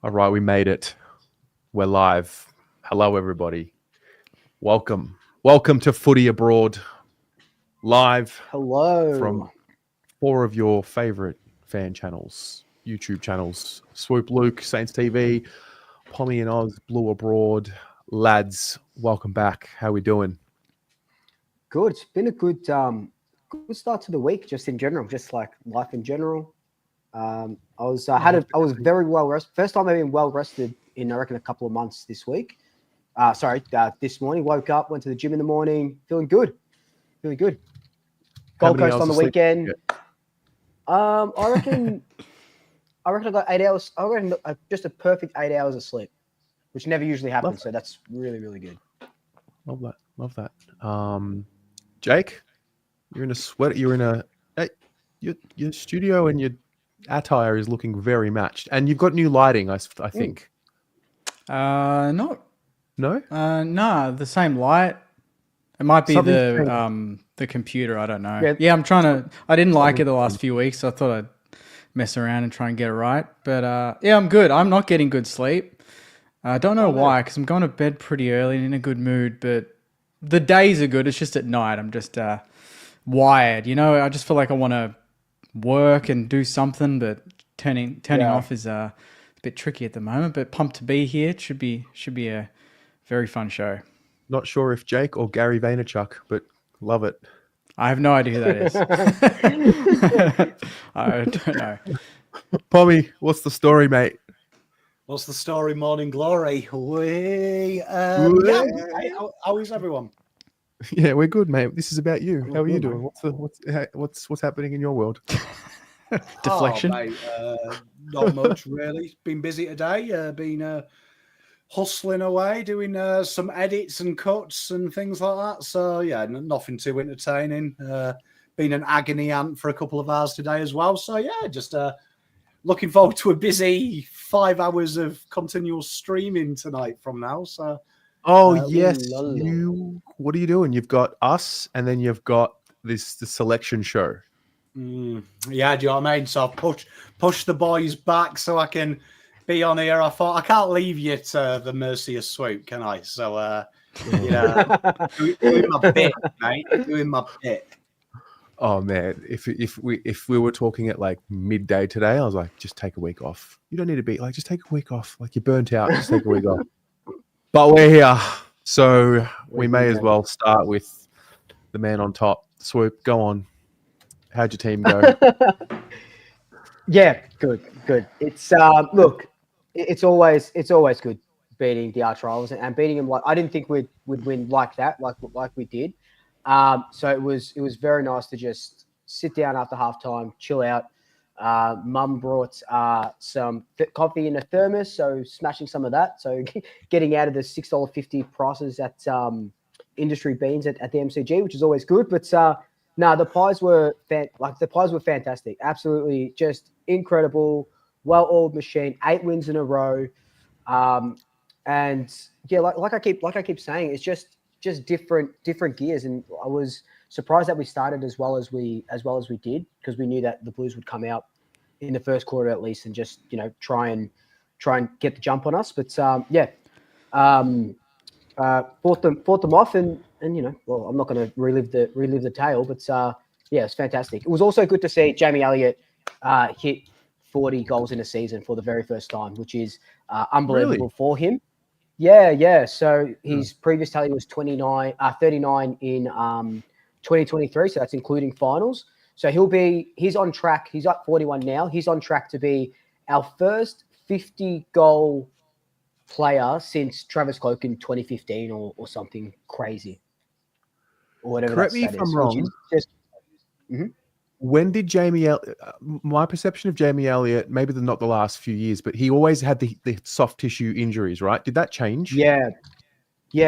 All right, we made it. We're live. Hello, everybody. Welcome. Welcome to Footy Abroad, live Hello. from 4 of your favorite fan channels, YouTube channels. Swoop Luke, Saints TV, Pommy and Oz, Blue Abroad. Lads, welcome back. How we doing? Good. It's been a good start to the week, just in general, just like life in general. I was very well rested. First time I've been well rested in I reckon a couple of months this week. This morning. Woke up, went to the gym in the morning, feeling good. Gold Coast on the weekend. I reckon I got 8 hours. I reckon just a perfect 8 hours of sleep, which never usually happens. So that's really, really good. Love that. Jake, you're in a sweat. You're in your studio and your attire is looking very matched, and you've got new lighting. I think. No. No. Nah, the same light. It might be the computer. I don't know. Yeah, I'm trying to. I didn't like it the last few weeks, so I thought I'd mess around and try and get it right. But yeah, I'm good. I'm not getting good sleep. I don't know why, because I'm going to bed pretty early and in a good mood. But the days are good. It's just at night I'm just wired. You know, I just feel like I want to work and do something, but turning off is a bit tricky at the moment. But pumped to be here. It should be a very fun show. Not sure if Jake or Gary Vaynerchuk, but love it. I have no idea who that is. I don't know. Pommy, what's the story, mate? What's the story, Morning Glory? How is everyone? Yeah, we're good, mate. This is about you. How are you doing? What's happening in your world? Deflection? Oh, mate, not much, really. Been busy today. Been hustling away, doing some edits and cuts and things like that. So, yeah, nothing too entertaining. Been an agony aunt for a couple of hours today as well. So, yeah, just looking forward to a busy 5 hours of continual streaming tonight from now. So, yes, what are you doing? You've got us, and then you've got the selection show. Yeah, do you know what I mean? So I've pushed the boys back so I can be on here. I thought I can't leave you to the mercy of Swoop, can I? So, doing my bit, mate. Doing my bit. Oh man, if we were talking at like midday today, I was like, just take a week off. You don't need to be like, just take a week off. Like you're burnt out, just take a week off. But we're here, so we may as well start with the man on top. Swoop, go on. How'd your team go? Yeah, good. It's look, it's always good beating the arch rivals and beating them. Like I didn't think we'd win like that, like we did. So it was very nice to just sit down after halftime, chill out. Mum brought some coffee in a thermos, so smashing some of that. So getting out of the $6.50 prices at Industry Beans at the MCG, which is always good. But the pies were fantastic. Absolutely, just incredible, well-oiled machine. 8 wins in a row, and yeah, like I keep saying, it's just different gears. And I was surprised that we started as well as we did, because we knew that the Blues would come out in the first quarter at least and just try and get the jump on us. But fought them off, and well, I'm not going to relive the tale, but yeah, it's fantastic. It was also good to see Jamie Elliott hit 40 goals in a season for the very first time, which is unbelievable for him. Yeah. So his previous tally was 39 in 2023. So that's including finals. So he's on track. He's at 41 now. He's on track to be our first 50-goal player since Travis Cloke in 2015 or something crazy. Or whatever. Correct me if I'm wrong. When did Jamie Elliott, my perception of Jamie Elliott, maybe not the last few years, but he always had the soft tissue injuries, right? Did that change? Yeah.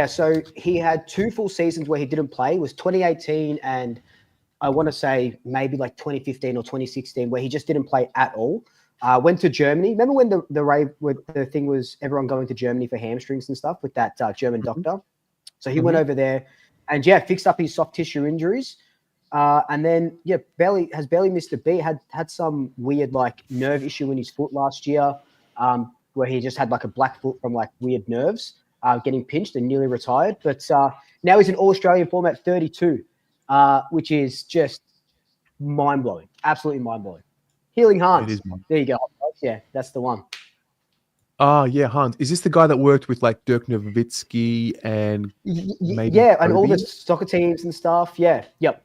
So he had 2 full seasons where he didn't play. It was 2018 and I want to say maybe like 2015 or 2016 where he just didn't play at all. Went to Germany. Remember when the thing was everyone going to Germany for hamstrings and stuff with that German doctor? So he went over there and fixed up his soft tissue injuries. And then barely missed a beat. Had some weird like nerve issue in his foot last year. where he just had like a black foot from like weird nerves, getting pinched and nearly retired. But now he's in All-Australian format 32, which is just mind-blowing, absolutely mind-blowing. Healing Hans. There you go. Yeah, that's the one. Oh, yeah, Hans. Is this the guy that worked with like Dirk Nowitzki and maybe and all the soccer teams and stuff? Yeah, yep.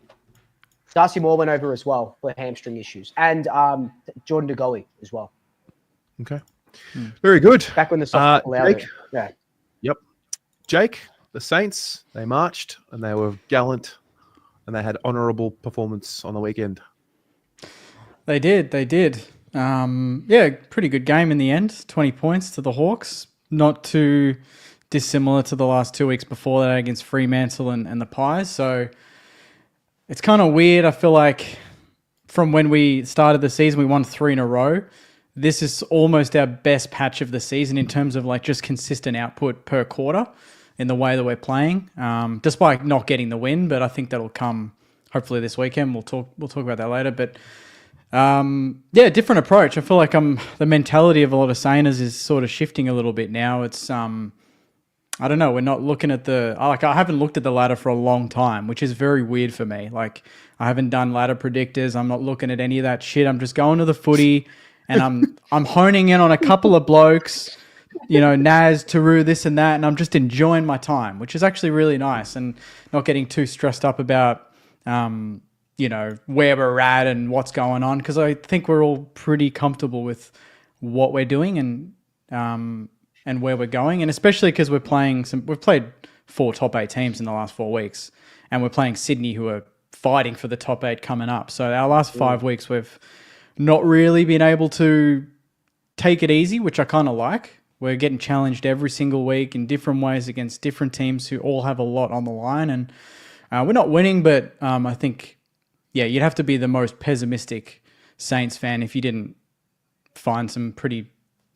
Darcy Moore went over as well for hamstring issues, and Jordan De Goey as well. Okay, very good. Back when the soccer allowed it. Yeah. Yep. Jake, the Saints, they marched and they were gallant, and they had honourable performance on the weekend. They did. Yeah, pretty good game in the end. 20 points to the Hawks. Not too dissimilar to the last 2 weeks before that against Fremantle and the Pies. So it's kind of weird. I feel like from when we started the season, we won 3 in a row. This is almost our best patch of the season in terms of like just consistent output per quarter in the way that we're playing, despite not getting the win. But I think that'll come hopefully this weekend. We'll talk about that later. But yeah, different approach. I feel like the mentality of a lot of Sainers is sort of shifting a little bit now. It's I don't know. We're not looking at I haven't looked at the ladder for a long time, which is very weird for me. Like I haven't done ladder predictors. I'm not looking at any of that shit. I'm just going to the footy and I'm honing in on a couple of blokes, Naz, Taru, this and that, and I'm just enjoying my time, which is actually really nice, and not getting too stressed up about where we're at and what's going on, because I think we're all pretty comfortable with what we're doing and where we're going, and especially because we've played 4 top 8 teams in the last 4 weeks, and we're playing Sydney, who are fighting for the top 8 coming up. So our last 5 weeks, we've not really been able to take it easy, which I kind of like. We're getting challenged every single week in different ways against different teams who all have a lot on the line, and we're not winning, but I think, yeah, you'd have to be the most pessimistic Saints fan if you didn't find some pretty,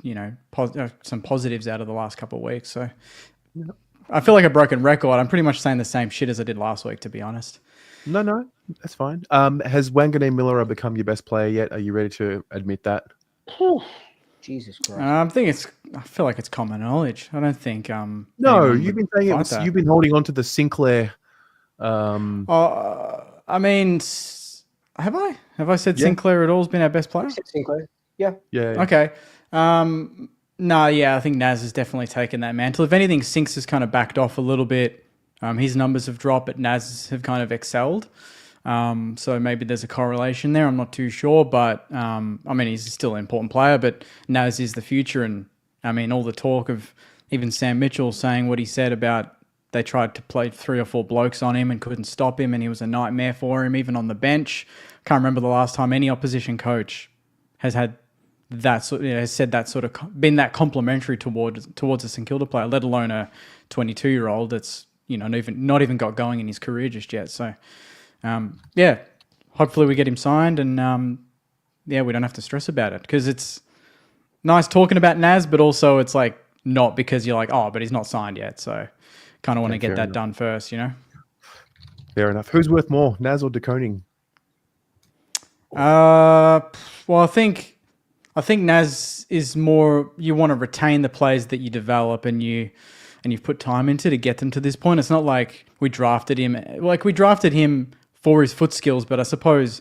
some positives out of the last couple of weeks. So I feel like a broken record. I'm pretty much saying the same shit as I did last week, to be honest. No, that's fine. Has Wanganeen Miller become your best player yet? Are you ready to admit that? Jesus Christ. I feel like it's common knowledge. I don't think. No, you've been saying you've been holding on to the Sinclair. I mean, have I? Have I said Sinclair at all has been our best player? Sinclair. Yeah. Okay. I think Naz has definitely taken that mantle. If anything, Sinks has kind of backed off a little bit. His numbers have dropped, but Naz have kind of excelled. So maybe there's a correlation there. I'm not too sure, but he's still an important player, but Naz is the future. And all the talk of even Sam Mitchell saying what he said about they tried to play 3 or 4 blokes on him and couldn't stop him, and he was a nightmare for him, even on the bench. Can't remember the last time any opposition coach has had that sort, has said that sort of been that complimentary towards a St Kilda player, let alone a 22-year-old that's not even got going in his career just yet. So hopefully we get him signed, and we don't have to stress about it, because it's nice talking about Naz, but also it's like not because you're like, oh, but he's not signed yet, so kind of want to get that done first, Fair enough. Who's worth more, Naz or De Koning? Well, I think Naz is more, you want to retain the players that you develop and you've put time into to get them to this point. It's not like we drafted him. Like, we drafted him for his foot skills, but I suppose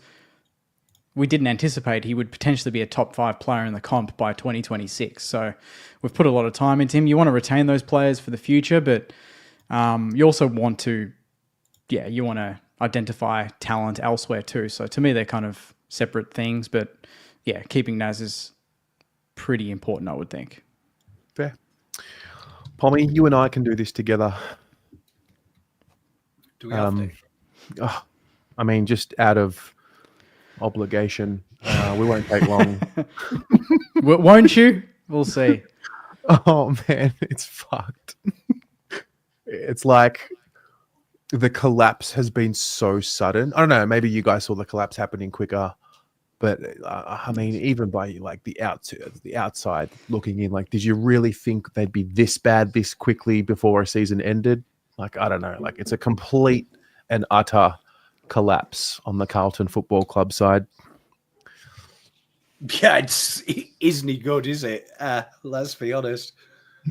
we didn't anticipate he would potentially be a top 5 player in the comp by 2026. So we've put a lot of time into him. You want to retain those players for the future, but you also want to, you want to identify talent elsewhere too. So to me, they're kind of separate things, but keeping Naz is pretty important, I would think. Fair. Pommy, you and I can do this together. Do we have to? Just out of obligation. We won't take long. Won't you? We'll see. Oh, man, it's fucked. It's like the collapse has been so sudden. I don't know, maybe you guys saw the collapse happening quicker, but even by like the outside looking in, like, did you really think they'd be this bad this quickly before a season ended? Like, I don't know, like, it's a complete and utter collapse on the Carlton Football Club side. Yeah, it isn't he good, is it? Let's be honest.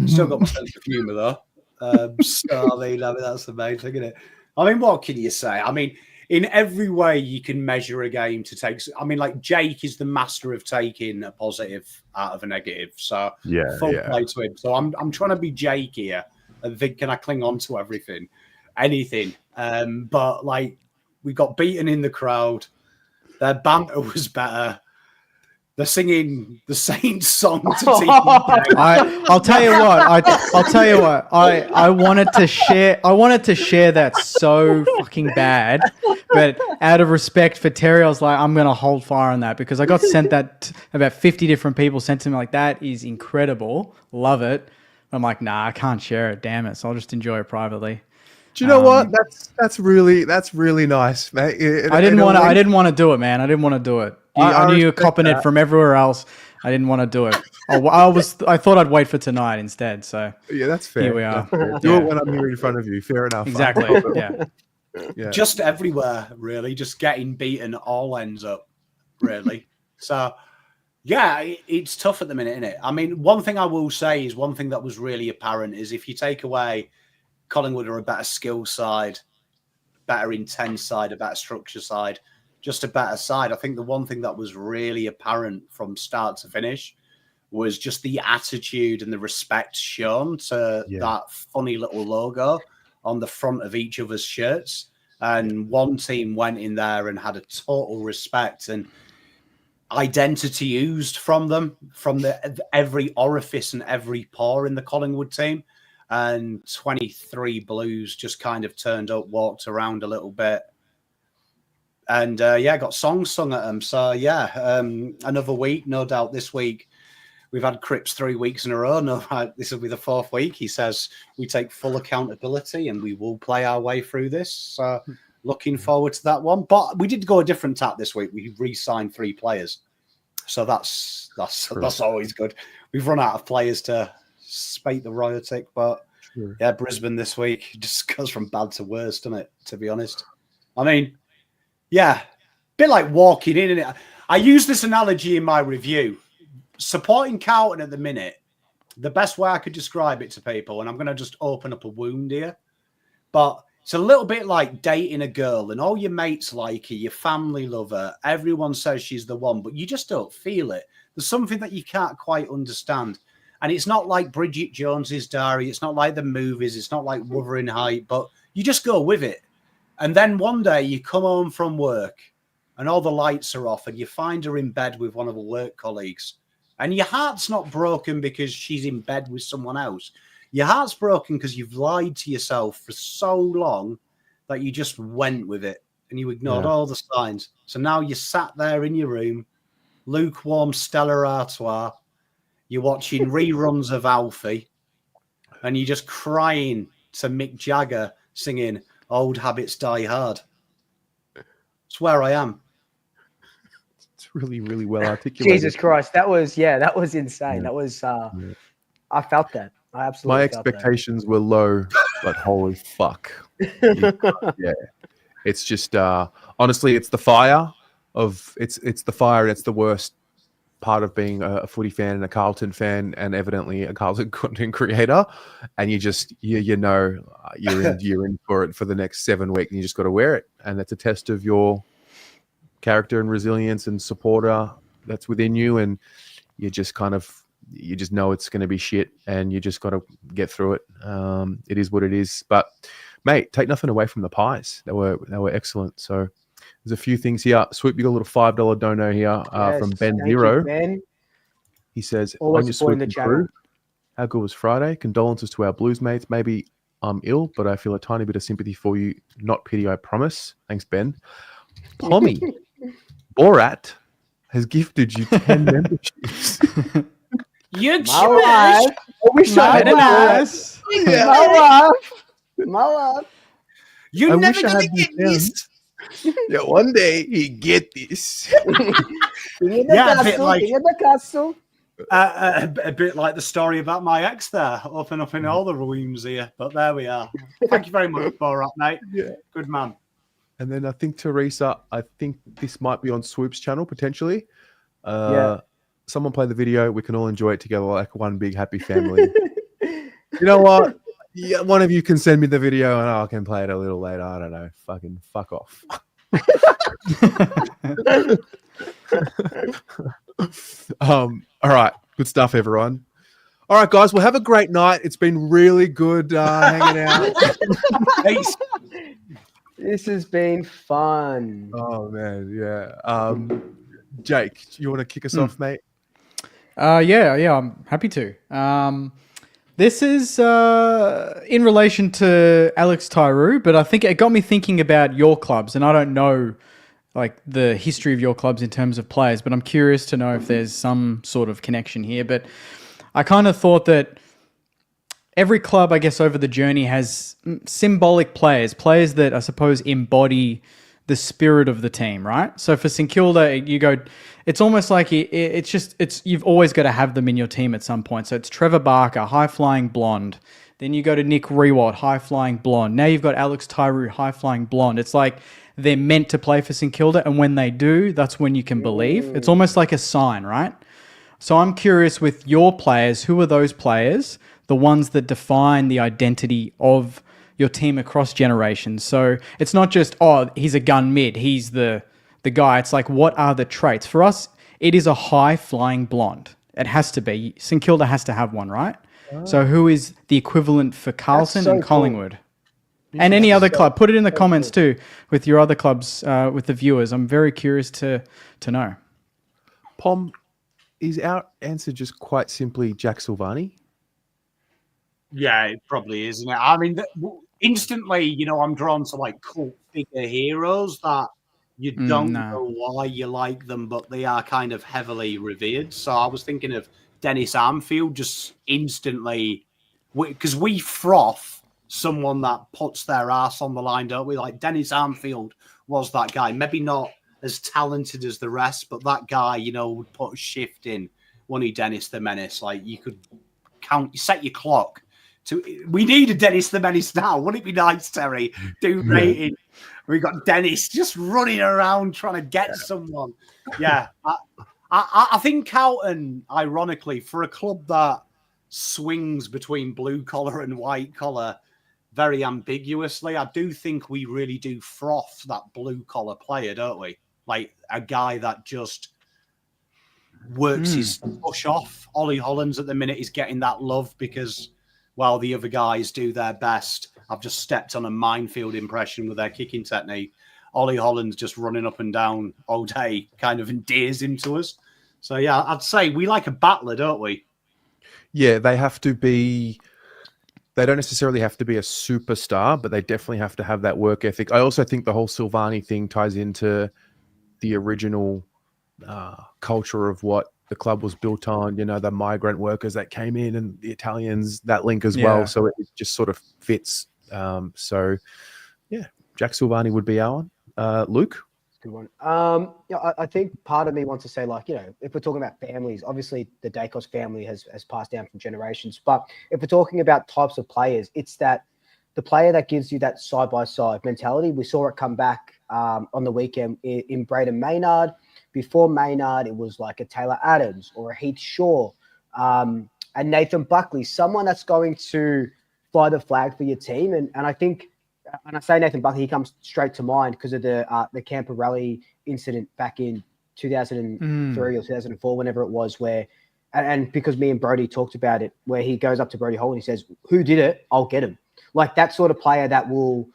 Still got my sense of humour though. So I mean, that's the main thing, isn't it? I mean, what can you say? I mean, in every way you can measure a game to take. I mean, like Jake is the master of taking a positive out of a negative. So full play to him. So I'm trying to be Jake here and think, can I cling on to everything, anything? But like we got beaten in the crowd. Their banter was better. They're singing the Saints song to team. I'll tell you what. I'll tell you what. I wanted to share. I wanted to share that so fucking bad, but out of respect for Terry, I was like, I'm gonna hold fire on that because I got sent that about 50 different people sent to me like that is incredible. Love it. I'm like, nah, I can't share it. Damn it. So I'll just enjoy it privately. Do you know what? That's really nice, mate. I didn't want to do it, man. I didn't want to do it. I knew you were copping it from everywhere else. I didn't want to do it. I thought I'd wait for tonight instead. So yeah, that's fair. Here we are. Do it when I'm here in front of you. Fair enough. Exactly. Yeah. Just everywhere, really. Just getting beaten all ends up, really. So yeah, it's tough at the minute, isn't it? I mean, one thing I will say is one thing that was really apparent is if you take away Collingwood are a better skill side, better intense side, a better structure side, just a better side. I think the one thing that was really apparent from start to finish was just the attitude and the respect shown to that funny little logo on the front of each other's shirts. And one team went in there and had a total respect and identity oozed from them, from every orifice and every pore in the Collingwood team. And 23 Blues just kind of turned up, walked around a little bit, and got songs sung at them. So another week, no doubt. This week we've had Cripps 3 weeks in a row. No, this will be the fourth week. He says we take full accountability and we will play our way through this. So looking forward to that one. But we did go a different tack this week. We re-signed 3 players, so that's always good. We've run out of players to spate the Royotic, but Brisbane this week just goes from bad to worse, doesn't it? To be honest, I mean, bit like walking in, innit? I use this analogy in my review. Supporting Carlton at the minute, the best way I could describe it to people, and I'm going to just open up a wound here, but it's a little bit like dating a girl, and all your mates like her, your family love her, everyone says she's the one, but you just don't feel it. There's something that you can't quite understand. And it's not like Bridget Jones's Diary. It's not like the movies. It's not like Wuthering Heights, but you just go with it. And then one day you come home from work and all the lights are off and you find her in bed with one of her work colleagues. And your heart's not broken because she's in bed with someone else. Your heart's broken because you've lied to yourself for so long that you just went with it and you ignored all the signs. So now you're sat there in your room, lukewarm Stella Artois. You're watching reruns of Alfie and you're just crying to Mick Jagger singing Old Habits Die Hard. It's where I am. It's really, really well articulated. Jesus Christ. That was insane. That was, I felt that. I absolutely My expectations were low, but holy fuck. It's just, honestly, it's the fire it's the fire and it's the worst part of being a footy fan and a Carlton fan and evidently a Carlton content creator, and you're in for it for the next 7 weeks and you just got to wear it, and that's a test of your character and resilience and supporter that's within you, and you just know it's going to be shit and you just got to get through it. It is what it is, but mate, take nothing away from the Pies. They were excellent. So there's a few things here. Swoop, you got a little $5 dono here from Ben Zero. Ben. He says, always on your supporting Swoop the channel. crew, how good was Friday? Condolences to our Blues mates. Maybe I'm ill, but I feel a tiny bit of sympathy for you. Not pity, I promise. Thanks, Ben. Pommy, Borat has gifted you 10 memberships. You My wife. I wish I had nice. My wife. You're I never wish I going had to get these this. Yeah, one day he get this. Yeah, a bit like the castle. a bit like the story about my ex there, open up in all the rooms here. But there we are. Thank you very much, Borat, mate. Yeah. Good man. And then I think Teresa, this might be on Swoop's channel potentially. Someone play the video. We can all enjoy it together like one big happy family. You know what? Yeah, one of you can send me the video and I can play it a little later. I don't know. Fucking fuck off. All right. Good stuff, everyone. All right, guys. Well, have a great night. It's been really good hanging out. This has been fun. Oh, man. Yeah. Jake, you want to kick us off, mate? Yeah, I'm happy to. This is in relation to Alex Tyree, but I think it got me thinking about your clubs, and I don't know like the history of your clubs in terms of players, but I'm curious to know if there's some sort of connection here. But I kind of thought that every club, I guess, over the journey has symbolic players that I suppose embody the spirit of the team, right? So for St Kilda, you go, it's almost like you've always got to have them in your team at some point. So it's Trevor Barker, high-flying blonde. Then you go to Nick Rewalt, high-flying blonde. Now you've got Alex Tyree, high-flying blonde. It's like they're meant to play for St Kilda, and when they do, that's when you can believe. It's almost like a sign, right? So I'm curious with your players, who are those players, the ones that define the identity of your team across generations? So it's not just, oh, he's a gun mid, he's the guy. It's like, what are the traits? For us, it is a high-flying blonde. It has to be. St Kilda has to have one, right? Oh. So who is the equivalent for Carlton and Collingwood? Cool. And any other club? Put it in the comments too with your other clubs, with the viewers. I'm very curious to know. Pom, is our answer just quite simply Jack Silvani? Yeah, it probably is, isn't it? I mean, instantly, I'm drawn to like cult figure heroes that you don't know why you like them, but they are kind of heavily revered. So I was thinking of Dennis Armfield just instantly, because we froth someone that puts their ass on the line, don't we? Like Dennis Armfield was that guy. Maybe not as talented as the rest, but that guy, would put a shift in. Wasn't he, Dennis the Menace? Like you could set your clock. We need a Dennis the Menace now. Wouldn't it be nice, Terry? Rating. We got Dennis just running around trying to get someone. Yeah. I think Carlton, ironically, for a club that swings between blue collar and white collar very ambiguously, I do think we really do froth that blue collar player, don't we? Like a guy that just works his push off. Ollie Hollands at the minute is getting that love because while the other guys do their best, I've just stepped on a minefield impression with their kicking technique. Ollie Holland's just running up and down all day kind of endears him to us. So, yeah, I'd say we like a battler, don't we? Yeah, they have to be... They don't necessarily have to be a superstar, but they definitely have to have that work ethic. I also think the whole Silvani thing ties into the original culture of what the club was built on, the migrant workers that came in and the Italians, that link as well. So it just sort of fits. So, yeah, Jack Silvani would be our one. Luke? Good one. I think part of me wants to say, if we're talking about families, obviously the Dacos family has passed down from generations. But if we're talking about types of players, it's that the player that gives you that side-by-side mentality. We saw it come back on the weekend in Braden Maynard. Before Maynard, it was like a Taylor Adams or a Heath Shaw, and Nathan Buckley, someone that's going to fly the flag for your team. And I think, and I say Nathan Buckley, he comes straight to mind because of the Camper Rally incident back in 2003 or 2004, whenever it was, where, and because me and Brody talked about it, where he goes up to Brody Hall and he says, "Who did it? I'll get him." Like that sort of player that will,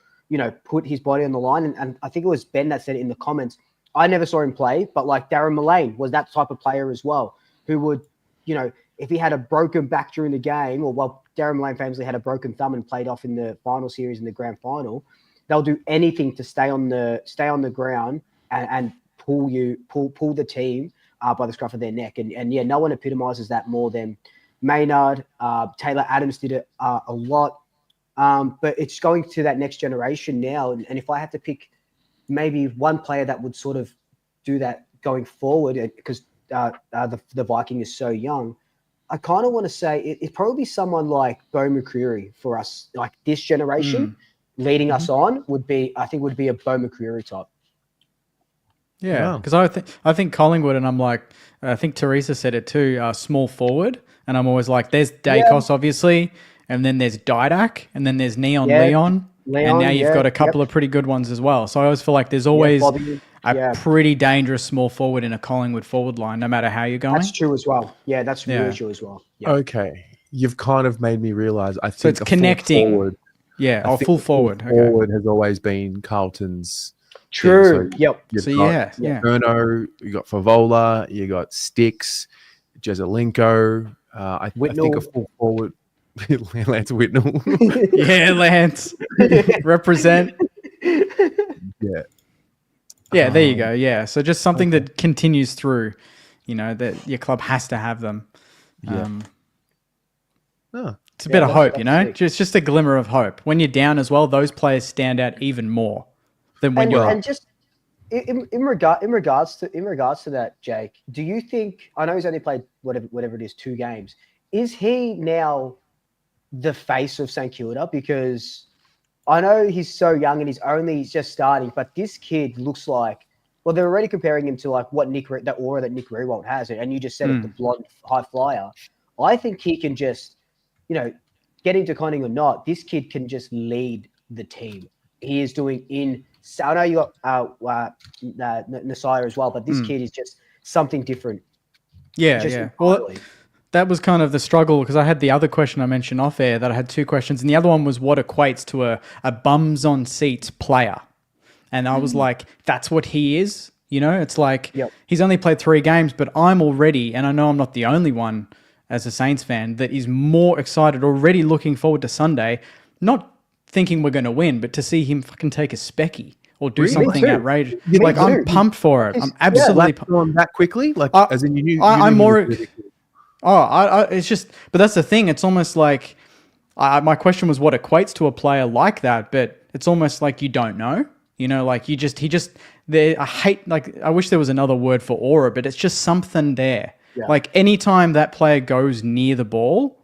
put his body on the line. And I think it was Ben that said it in the comments. I never saw him play, but like Darren Mullane was that type of player as well, who would, if he had a broken back during the game, or Darren Mullane famously had a broken thumb and played off in the final series in the grand final, they'll do anything to stay on the ground and pull the team by the scruff of their neck. And yeah, no one epitomizes that more than Maynard. Taylor Adams did it a lot, but it's going to that next generation now. And if I had to pick maybe one player that would sort of do that going forward, because the Viking is so young, I kind of want to say it'd probably be someone like Bo McCreary for us, like this generation leading us on would be a Bo McCreary type. Yeah, because I think Collingwood, and I'm like, I think Teresa said it too, small forward, and I'm always like, there's Dacos, obviously, and then there's Didac, and then there's Leon, and now you've got a couple of pretty good ones as well. So I always feel like there's always a pretty dangerous small forward in a Collingwood forward line, no matter how you're going. That's true as well. Yeah, that's really true as well. Yeah. Okay, you've kind of made me realize. I think so it's connecting. Forward, full forward. Forward has always been Carlton's. True. So yep. Erno, you got Favola, you got Sticks, Jezelenko. I think a full forward, Lance Whitnell. Yeah, Lance. Represent. Yeah. Yeah, there you go. Yeah. So just something that continues through, that your club has to have them. It's a bit of hope, just a glimmer of hope. When you're down as well, those players stand out even more than when you're up. And just in regards to that, Jake, do you think, I know he's only played whatever it is, 2 games. Is he now the face of St Kilda? Because I know he's so young and he's just starting, but this kid looks like, well, they're already comparing him to like what that aura that Nick Rewalt has, and you just said it, the blonde high flyer. I think he can just, get into Conning or not, this kid can just lead the team. He is doing I know you got Nasir as well, but this kid is just something different. Yeah. Well, that was kind of the struggle, because I had the other question I mentioned off air, that I had 2 questions, and the other one was what equates to a bums on seats player. And I was like, that's what he is. It's like he's only played 3 games, but I'm already, and I know I'm not the only one as a Saints fan, that is more excited, already looking forward to Sunday, not thinking we're going to win, but to see him fucking take a specky or do something outrageous. I'm pumped for it. I'm absolutely pumped on that quickly. As in you knew. I'm more. It's just, but that's the thing. It's almost like my question was what equates to a player like that, but it's almost like you don't know. I wish there was another word for aura, but it's just something there. Yeah. Like anytime that player goes near the ball,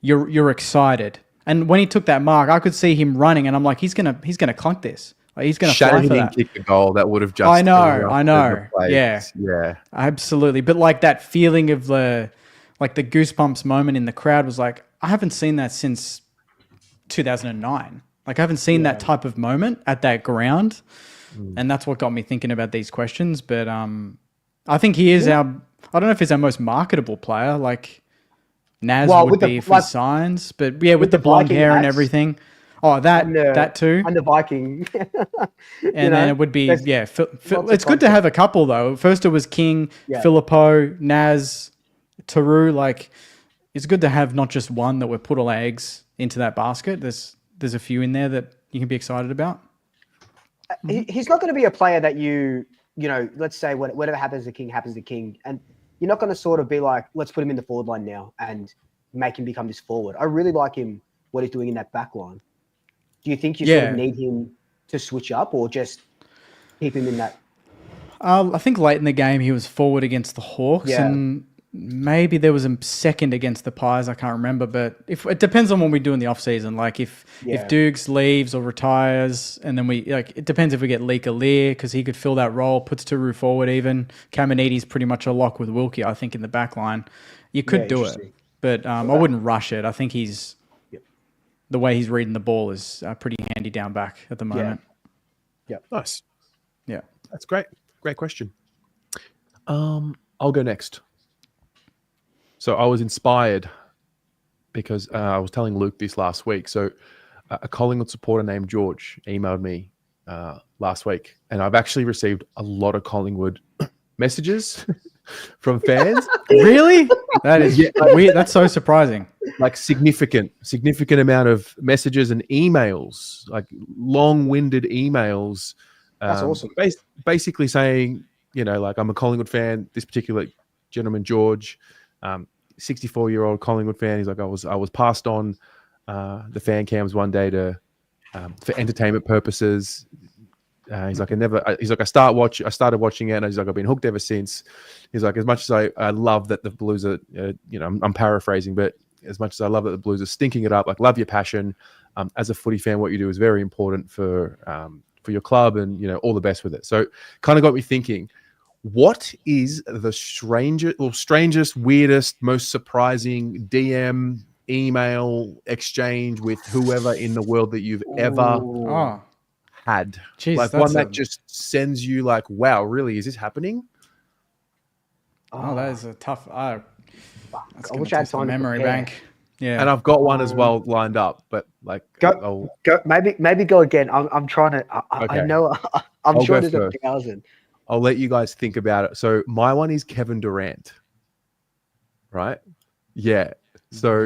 you're excited. And when he took that mark, I could see him running, and I'm like, he's gonna clunk this. Like, he's gonna fly for that. Kick the goal that would have just. I know. Yeah, absolutely. But like that feeling of the goosebumps moment in the crowd was like, I haven't seen that since 2009. Like I haven't seen that type of moment at that ground, and that's what got me thinking about these questions. But I think he is I don't know if he's our most marketable player. Like Naz would be if he signs, but with the blonde hair and everything. Oh, that too. And the Viking. And then it would be, it's good to have a couple though. First it was King, Filippo, Naz, Taru. Like it's good to have not just one that we put all eggs into that basket. There's a few in there that you can be excited about. He's not going to be a player that let's say whatever happens to King happens to King. And you're not going to sort of be like, let's put him in the forward line now and make him become this forward. I really like him, what he's doing in that back line. Do you think you sort of need him to switch up or just keep him in that? I think late in the game he was forward against the Hawks and maybe there was a second against the Pies. I can't remember, but it depends on what we do in the off season. Like if Dukes leaves or retires, and then it depends if we get Leek Alir because he could fill that role, puts Taru forward even. Caminiti's pretty much a lock with Wilkie, I think, in the back line. You could do it, but I wouldn't rush it. I think the way he's reading the ball is pretty handy down back at the moment. Yeah. Nice. Yeah. That's great. Great question. I'll go next. So I was inspired because I was telling Luke this last week. So a Collingwood supporter named George emailed me last week, and I've actually received a lot of Collingwood messages from fans. Really? That is weird. That's so surprising. Like significant amount of messages and emails, like long-winded emails. That's awesome. Basically saying, like I'm a Collingwood fan. This particular gentleman, George, 64-year-old Collingwood fan. He's like, I was passed on the fan cams one day for entertainment purposes. He's like, I started watching it, and he's like, I've been hooked ever since. He's like, as much as I love that the Blues are, I'm paraphrasing, but as much as I love that the Blues are stinking it up, like, love your passion. As a footy fan, what you do is very important for for your club, and all the best with it. So kind of got me thinking, what is the strangest, weirdest, most surprising DM, email exchange with whoever in the world that you've ever had? Jeez, like one that just sends you like, wow, really, is this happening? That is a tough. I wish I had time memory bank. Yeah, and I've got one as well lined up, but like, go. Maybe go again. I'm trying to. I know. I'm sure there's 1,000. I'll let you guys think about it. So my one is Kevin Durant, right? Yeah. So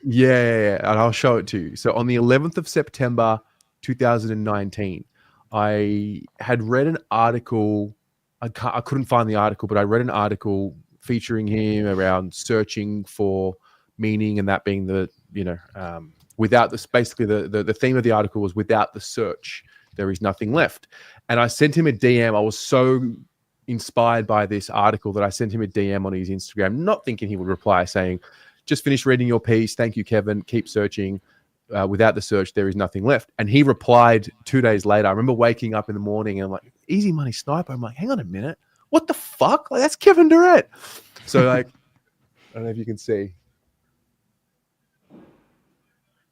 yeah, and I'll show it to you. So on the 11th of September, 2019, I had read an article. I couldn't find the article, but I read an article featuring him around searching for meaning, and that being without this, basically the theme of the article was without the search, there is nothing left. And I sent him a DM. I was so inspired by this article that I sent him a DM on his Instagram, not thinking he would reply saying, just finished reading your piece. Thank you, Kevin. Keep searching. Without the search, there is nothing left. And he replied 2 days later. I remember waking up in the morning and I'm like, easy money sniper. I'm like, hang on a minute. What the fuck? Like, that's Kevin Durant. So like, I don't know if you can see.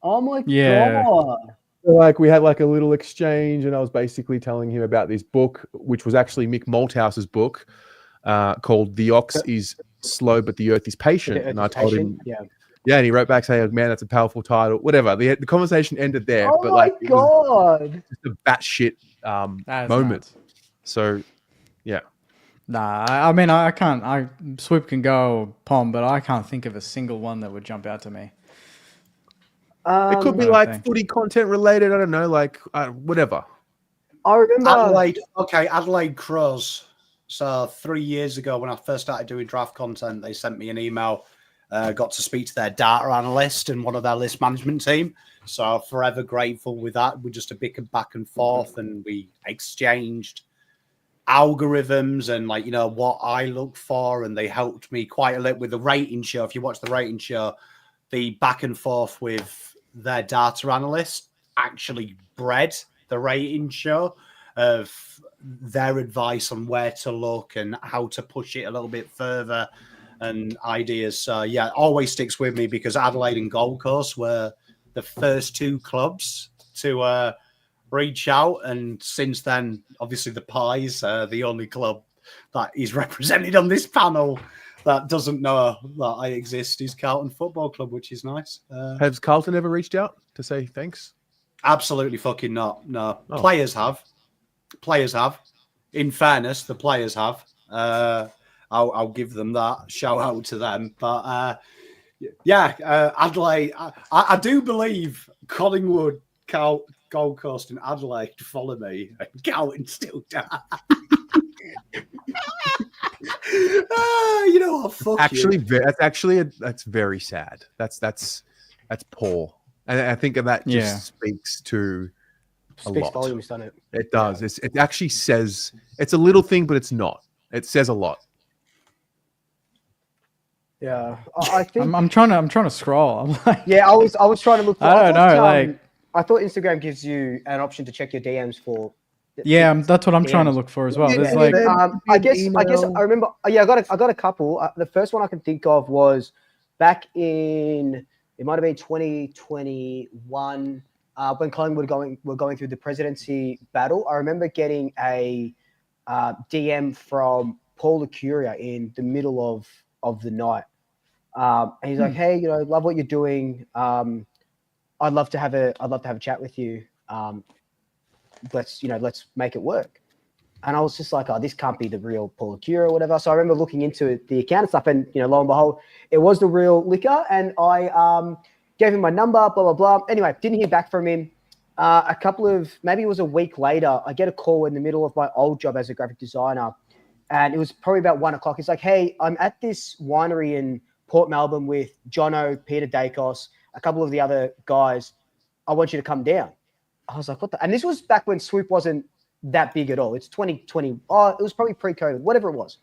Oh my God. Like we had like a little exchange, and I was basically telling him about this book, which was actually Mick Malthouse's book, called "The Ox is Slow, but the Earth is Patient." And I told him, and he wrote back saying, "Man, that's a powerful title." Whatever. The conversation ended there. Oh but my God! It was just a batshit moment. Nuts. So, yeah. Nah, I mean, I can't. Swoop can go Pom, but I can't think of a single one that would jump out to me. It could be like footy content related. I don't know, like whatever. I remember Adelaide Crows. So 3 years ago, when I first started doing draft content, they sent me an email. Got to speak to their data analyst and one of their list management team. So I'm forever grateful with that. We just a bickered back and forth, and we exchanged algorithms and what I look for, and they helped me quite a lot with the rating show. If you watch the rating show, the back and forth with their data analyst actually bred the rating show of their advice on where to look and how to push it a little bit further and ideas. So yeah, it always sticks with me because Adelaide and Gold Coast were the first two clubs to reach out, and since then, obviously the Pies, the only club that is represented on this panel that doesn't know that I exist, is Carlton Football Club, which is nice. Has Carlton ever reached out to say thanks? Absolutely fucking not. No. Oh. Players have. In fairness, the players have. I'll give them that. Shout out to them. But Adelaide. I do believe Collingwood, Gold Coast, and Adelaide follow me, and Carlton still does. You know what? Fuck actually, you. That's very sad. That's poor, and I think that just speaks to a lot. Volumes, doesn't it? It does. Yeah. It actually says it's a little thing, but it's not. It says a lot. Yeah, I think I'm trying to scroll. I'm like, I was trying to look. I don't know. I thought Instagram gives you an option to check your DMs for. That's what I'm trying to look for as well. There's I guess I remember. I got a couple. The first one I can think of was back in, it might have been 2021 when Collingwood were going through the presidency battle. I remember getting a DM from Paul Lecuria in the middle of the night, and he's like, "Hey, love what you're doing. I'd love to have a chat with you. Let's make it work." And I was just like, "Oh, this can't be the real Paul Lecuria or whatever." So I remember looking into the account and stuff, and lo and behold, it was the real Licker. And I gave him my number, blah blah blah. Anyway, didn't hear back from him. Maybe it was a week later, I get a call in the middle of my old job as a graphic designer, and it was probably about 1 o'clock. He's like, "Hey, I'm at this winery in Port Melbourne with Jono, Peter Dacos, a couple of the other guys. I want you to come down." I was like, "What the?" And this was back when Swoop wasn't that big at all. It's 2020. Oh, it was probably pre-COVID, whatever it was.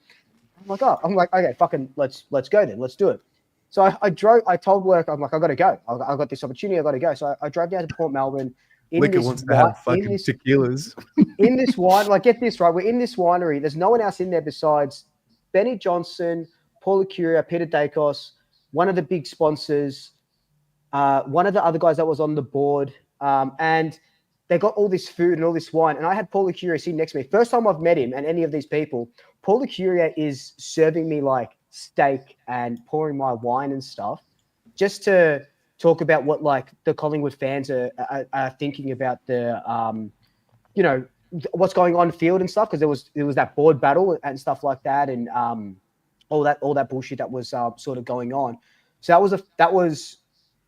I'm like, okay, fucking let's go then. Let's do it. So I told work, I'm like, I got to go. I got this opportunity. I got to go. So I drove down to Port Melbourne, Liquor wants to have fucking tequilas. In this wine, like, get this right. We're in this winery. There's no one else in there besides Benny Johnson, Paul Curia, Peter Dacos, one of the big sponsors, one of the other guys that was on the board, and they got all this food and all this wine. And I had Paul Curia sitting next to me. First time I've met him and any of these people. Paul Curia is serving me like steak and pouring my wine and stuff, just to talk about what like the Collingwood fans are thinking about the, what's going on field and stuff, because there was that board battle and stuff like that, and all that bullshit that was sort of going on. So that was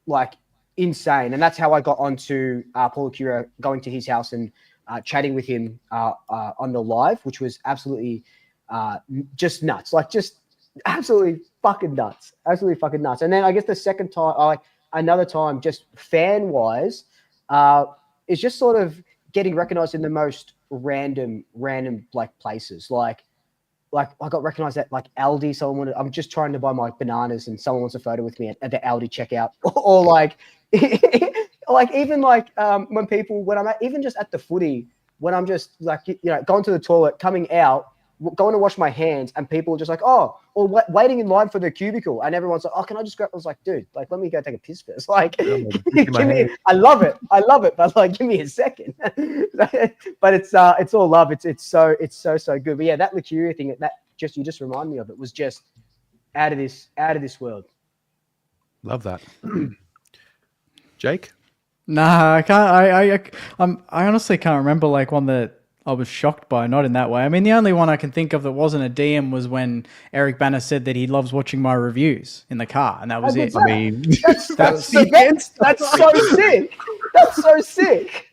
like insane, and that's how I got onto Paul Curia, going to his house and chatting with him on the live, which was absolutely just nuts, like just absolutely fucking nuts. And then I guess the second time, another time, just fan wise, is just sort of getting recognized in the most random like places. Like I got recognized at like Aldi. I'm just trying to buy my bananas and someone wants a photo with me at the Aldi checkout, or like, like even like when I'm even just at the footy, when I'm just like, going to the toilet, coming out, going to wash my hands, and people are just like, or waiting in line for the cubicle, and everyone's like, oh, can I just grab? I was like, dude, like, let me go take a piss first. Like, I love it, but like, give me a second. But it's all love. It's so good. But yeah, that Licuria thing, that you just remind me of, it was just out of this world. Love that. Jake? Nah, I can't. I honestly can't remember like one that I was shocked by, not in that way. I mean, the only one I can think of that wasn't a DM was when Eric Banner said that he loves watching my reviews in the car, and that was it. I mean, that's so sick. That's so sick.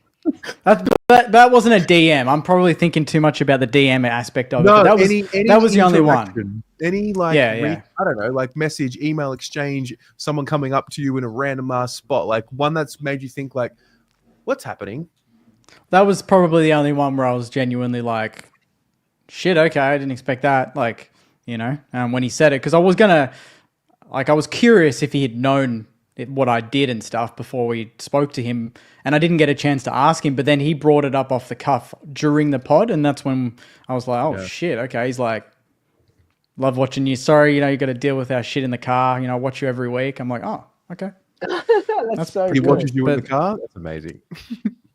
That wasn't a DM. I'm probably thinking too much about the DM aspect of it. No, that was the only one. Any like, I don't know, like message, email exchange, someone coming up to you in a random ass spot, like one that's made you think like, what's happening? That was probably the only one where I was genuinely like, shit, okay, I didn't expect that. Like, when he said it, because I was curious if he had known what I did and stuff before we spoke to him, and I didn't get a chance to ask him, but then he brought it up off the cuff during the pod, and that's when I was like, oh shit, okay. He's like, love watching you. Sorry, you got to deal with our shit in the car. I watch you every week. I'm like, oh, okay. That's so he good. watches you in the car? That's amazing.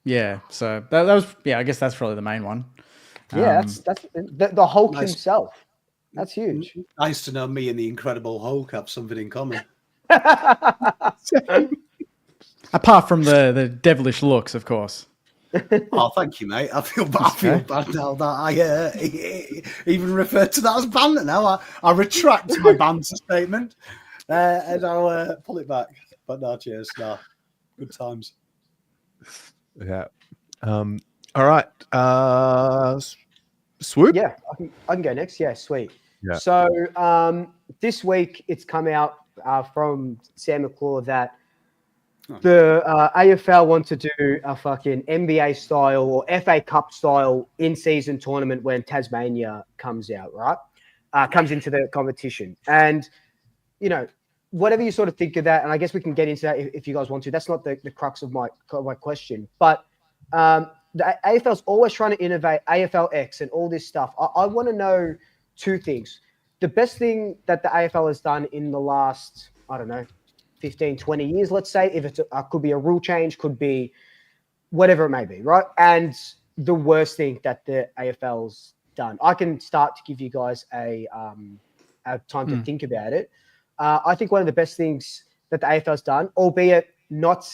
Yeah, so that was, I guess that's probably the main one. Yeah, that's the Hulk himself. That's huge. Nice to know me and the Incredible Hulk have something in common. Apart from the devilish looks, of course. Oh, thank you, mate. I feel bad now that I even refer to that as banter now. I retract my banter statement and I'll pull it back. But no, cheers. No, good times. Yeah. All right. Swoop? Yeah, I can go next. Yeah, sweet. Yeah. So this week it's come out from Sam McClure that the AFL want to do a fucking NBA style or FA Cup style in-season tournament when Tasmania comes out, right? Comes into the competition. And, whatever you sort of think of that, and I guess we can get into that if you guys want to. That's not the crux of my question. But the AFL's always trying to innovate, AFLX and all this stuff. I want to know two things. The best thing that the AFL has done in the last, 15, 20 years, let's say, if it's could be a rule change, could be whatever it may be, right? And the worst thing that the AFL's done. I can start to give you guys a time to think about it. I think one of the best things that the AFL's done, albeit not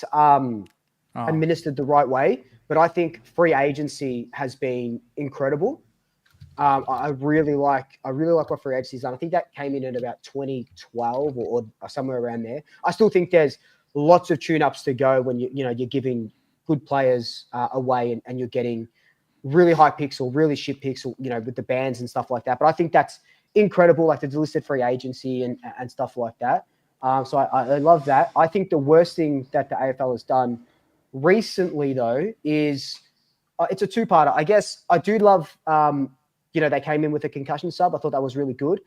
administered the right way, but I think free agency has been incredible. I really like what free agency's done. I think that came in at about 2012 or somewhere around there. I still think there's lots of tune-ups to go when you're giving good players away and you're getting really high picks or really shit picks, or, with the bans and stuff like that. But I think that's incredible, like the delisted free agency and stuff like that. So I love that. I think the worst thing that the AFL has done recently, though, is it's a two-parter. I guess I do love, they came in with a concussion sub. I thought that was really good.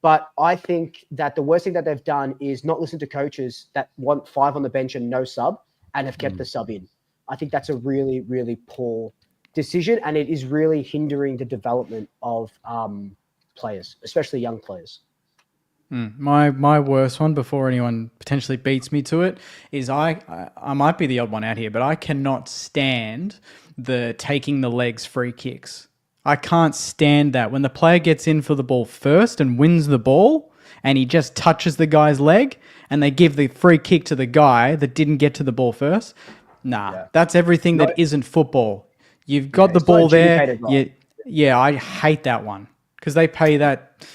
But I think that the worst thing that they've done is not listen to coaches that want 5 on the bench and no sub and have kept the sub in. I think that's a really, really poor decision, and it is really hindering the development of players, especially young players. My worst one, before anyone potentially beats me to it, is I might be the odd one out here, but I cannot stand the taking the legs free kicks. I can't stand that. When the player gets in for the ball first and wins the ball and he just touches the guy's leg and they give the free kick to the guy that didn't get to the ball first. Nah, that's everything that isn't football. You've got the ball there. Yeah, I hate that one because they pay that.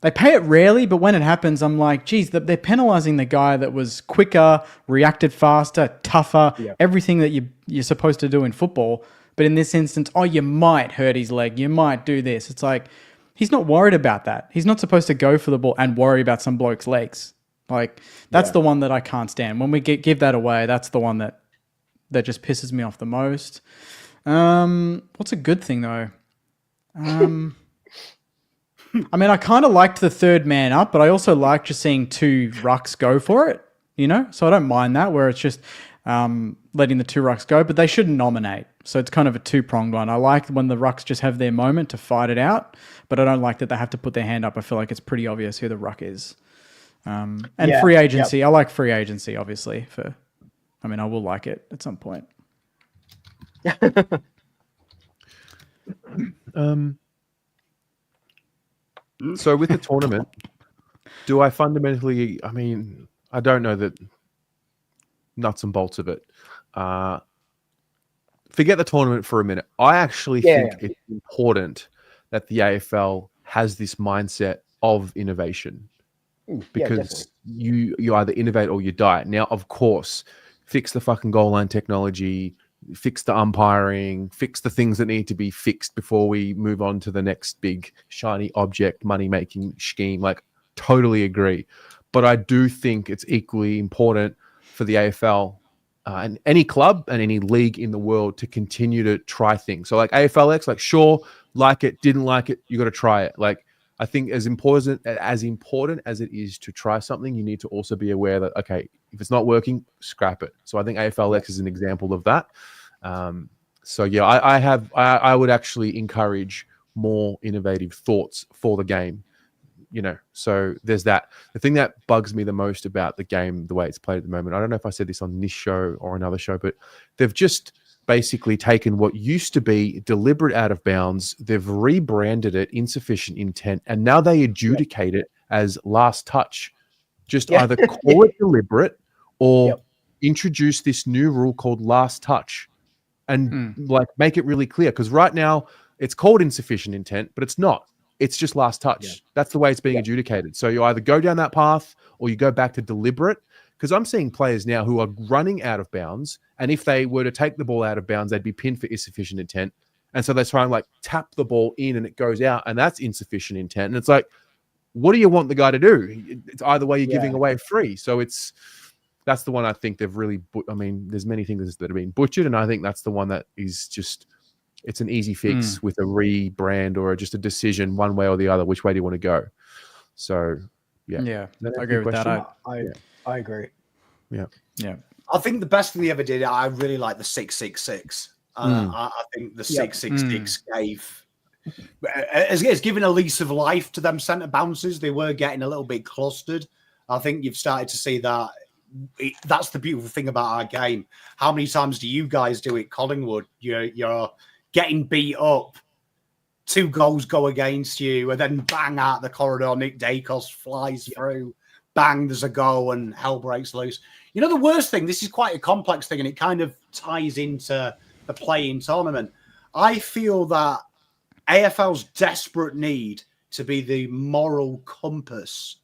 They pay it rarely, but when it happens, I'm like, geez, they're penalizing the guy that was quicker, reacted faster, tougher, everything that you're supposed to do in football. But in this instance, you might hurt his leg. You might do this. It's like, he's not worried about that. He's not supposed to go for the ball and worry about some bloke's legs. Like, that's the one that I can't stand. When we give that away, that's the one that just pisses me off the most. What's a good thing, though? I mean, I kind of liked the third man up, but I also like just seeing two rucks go for it, So I don't mind that, where it's just letting the two rucks go, but they shouldn't nominate. So it's kind of a two-pronged one. I like when the rucks just have their moment to fight it out, but I don't like that they have to put their hand up. I feel like it's pretty obvious who the ruck is. And free agency. I like free agency, obviously. I will like it at some point. So with the tournament, do I fundamentally, I don't know that nuts and bolts of it. Forget the tournament for a minute. I actually think it's important that the AFL has this mindset of innovation because you either innovate or you die. Now, of course, fix the fucking goal line technology, fix the umpiring, fix the things that need to be fixed before we move on to the next big shiny object money-making scheme. Like, totally agree. But I do think it's equally important for the AFL and any club and any league in the world to continue to try things. So like AFLX, like sure, like it, didn't like it, you got to try it. Like I think as important as it is to try something, you need to also be aware that, okay, if it's not working, scrap it. So I think AFLX is an example of that. So yeah, I would actually encourage more innovative thoughts for the game. So there's that. The thing that bugs me the most about the game, the way it's played at the moment, I don't know if I said this on this show or another show, but they've just basically taken what used to be deliberate out of bounds, they've rebranded it insufficient intent, and now they adjudicate it as last touch. Just either call it deliberate or introduce this new rule called last touch and like make it really clear. Because right now it's called insufficient intent, but it's not. It's just last touch. Yeah. That's the way it's being adjudicated. So you either go down that path or you go back to deliberate. Because I'm seeing players now who are running out of bounds, and if they were to take the ball out of bounds, they'd be pinned for insufficient intent. And so they try and like tap the ball in and it goes out, and that's insufficient intent. And it's like, what do you want the guy to do? It's either way you're giving away free. So that's the one I think they've really, there's many things that have been butchered, and I think that's the one that is just, it's an easy fix with a rebrand or just a decision one way or the other. Which way do you want to go? So, yeah. I agree with that. I agree. Yeah. I think the best thing they ever did, I really like the 666. I think the 666 has given a lease of life to them centre bounces. They were getting a little bit clustered. I think you've started to see that. That's the beautiful thing about our game. How many times do you guys do it, Collingwood? You're getting beat up, 2 goals go against you, and then bang out the corridor, Nick Dacos flies through, bang, there's a goal, and hell breaks loose. The worst thing, this is quite a complex thing, and it kind of ties into the play-in tournament. I feel that AFL's desperate need to be the moral compass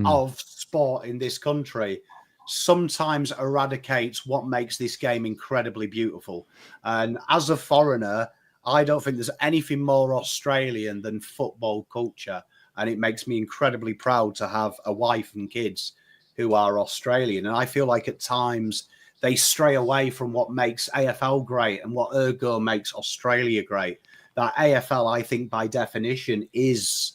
of sport in this country sometimes eradicates what makes this game incredibly beautiful. And as a foreigner, I don't think there's anything more Australian than football culture. And it makes me incredibly proud to have a wife and kids who are Australian. And I feel like at times they stray away from what makes AFL great and what ergo makes Australia great. That AFL, I think, by definition, is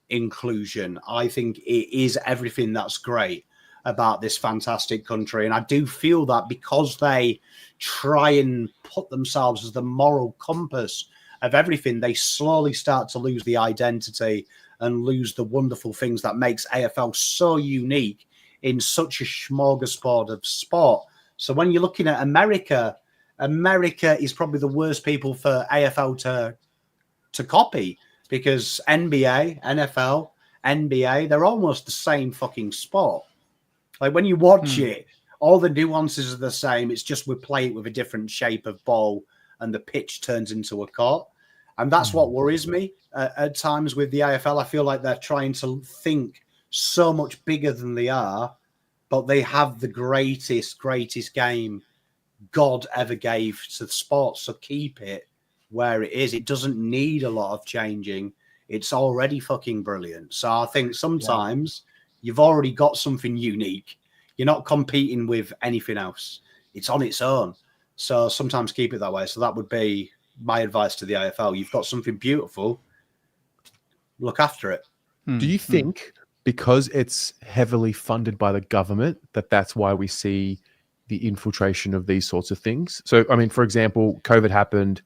inclusion. I think it is everything that's great. about this fantastic country. And I do feel that because they try and put themselves as the moral compass of everything, they slowly start to lose the identity and lose the wonderful things that makes AFL so unique in such a smorgasbord of sport. So when you're looking at America is probably the worst people for AFL to copy, because NBA, NFL, NBA, they're almost the same fucking sport. Like when you watch it, all the nuances are the same. It's just we play it with a different shape of ball and the pitch turns into a court. And that's what worries me at times with the AFL. I feel like they're trying to think so much bigger than they are, but they have the greatest game God ever gave to the sport. So keep it where it is. It doesn't need a lot of changing. It's already fucking brilliant. So I think sometimes you've already got something unique. You're not competing with anything else. It's on its own. So sometimes keep it that way. So that would be my advice to the AFL. You've got something beautiful. Look after it. Do you think because it's heavily funded by the government that's why we see the infiltration of these sorts of things? So, I mean, for example, COVID happened.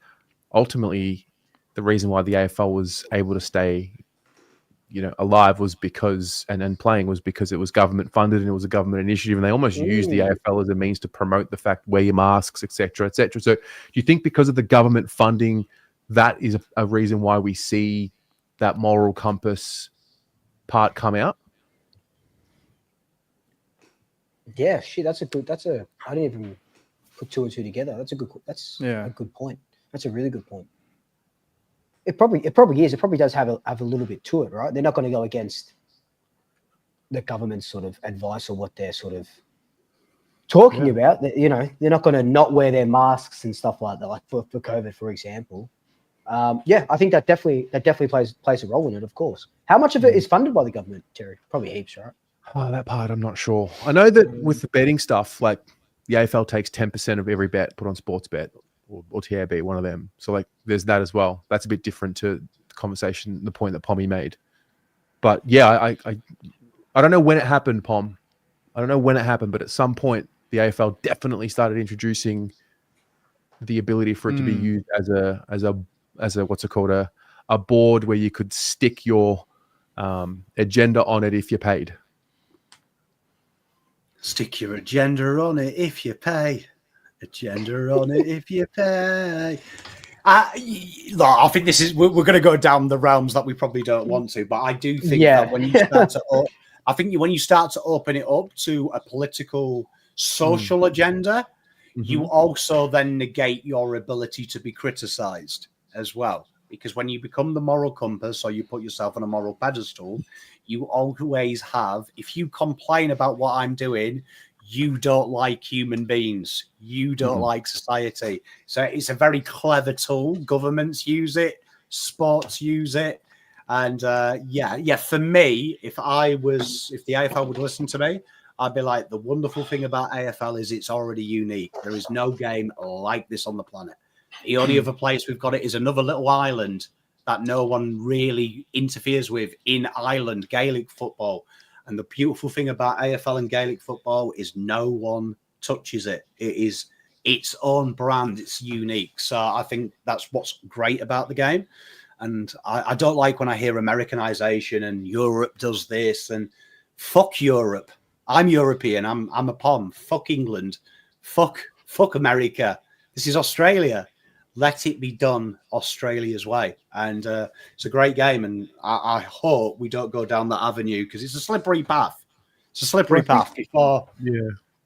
Ultimately, the reason why the AFL was able to stay, alive was because, and playing was because it was government funded and it was a government initiative, and they almost used the AFL as a means to promote the fact, wear your masks, etc., etc. So do you think because of the government funding, that is a reason why we see that moral compass part come out? Yeah, shit, I didn't even put two and two together. That's a good point. That's a really good point. It probably is. It probably does have a little bit to it, right? They're not going to go against the government's sort of advice or what they're sort of talking about. They're not going to not wear their masks and stuff like that, like for COVID, for example. I think that definitely plays a role in it, of course. How much of it is funded by the government, Terry? Probably heaps, right? Oh, that part I'm not sure. I know that with the betting stuff, like the AFL takes 10% of every bet put on Sportsbet or TAB, one of them. So like there's that as well. That's a bit different to the conversation, the point that Pommy made. But yeah, I don't know when it happened, Pom. I don't know when it happened, but at some point the AFL definitely started introducing the ability for it to be used as a what's it called, a board where you could stick your agenda on it if you paid. Stick your agenda on it if you pay. Agenda on it if you pay. I think this is we're going to go down the realms that we probably don't want to, but I do think that when you start to, when you start to open it up to a political, social agenda, you also then negate your ability to be criticised as well. Because when you become the moral compass or you put yourself on a moral pedestal, you always have, if you complain about what I'm doing, you don't like human beings. You don't like society. So it's a very clever tool. Governments use it. Sports use it. And for me, if the AFL would listen to me, I'd be like, the wonderful thing about AFL is it's already unique. There is no game like this on the planet. The only other place we've got it is another little island that no one really interferes with in Ireland, Gaelic football. And the beautiful thing about AFL and Gaelic football is no one touches it. It is its own brand. It's unique. So I think that's what's great about the game. And I don't like when I hear Americanization and Europe does this, and fuck Europe. I'm European. I'm a POM. Fuck England. Fuck America. This is Australia. Let it be done Australia's way. And it's a great game. And I hope we don't go down that avenue, because it's a slippery path. It's a slippery path before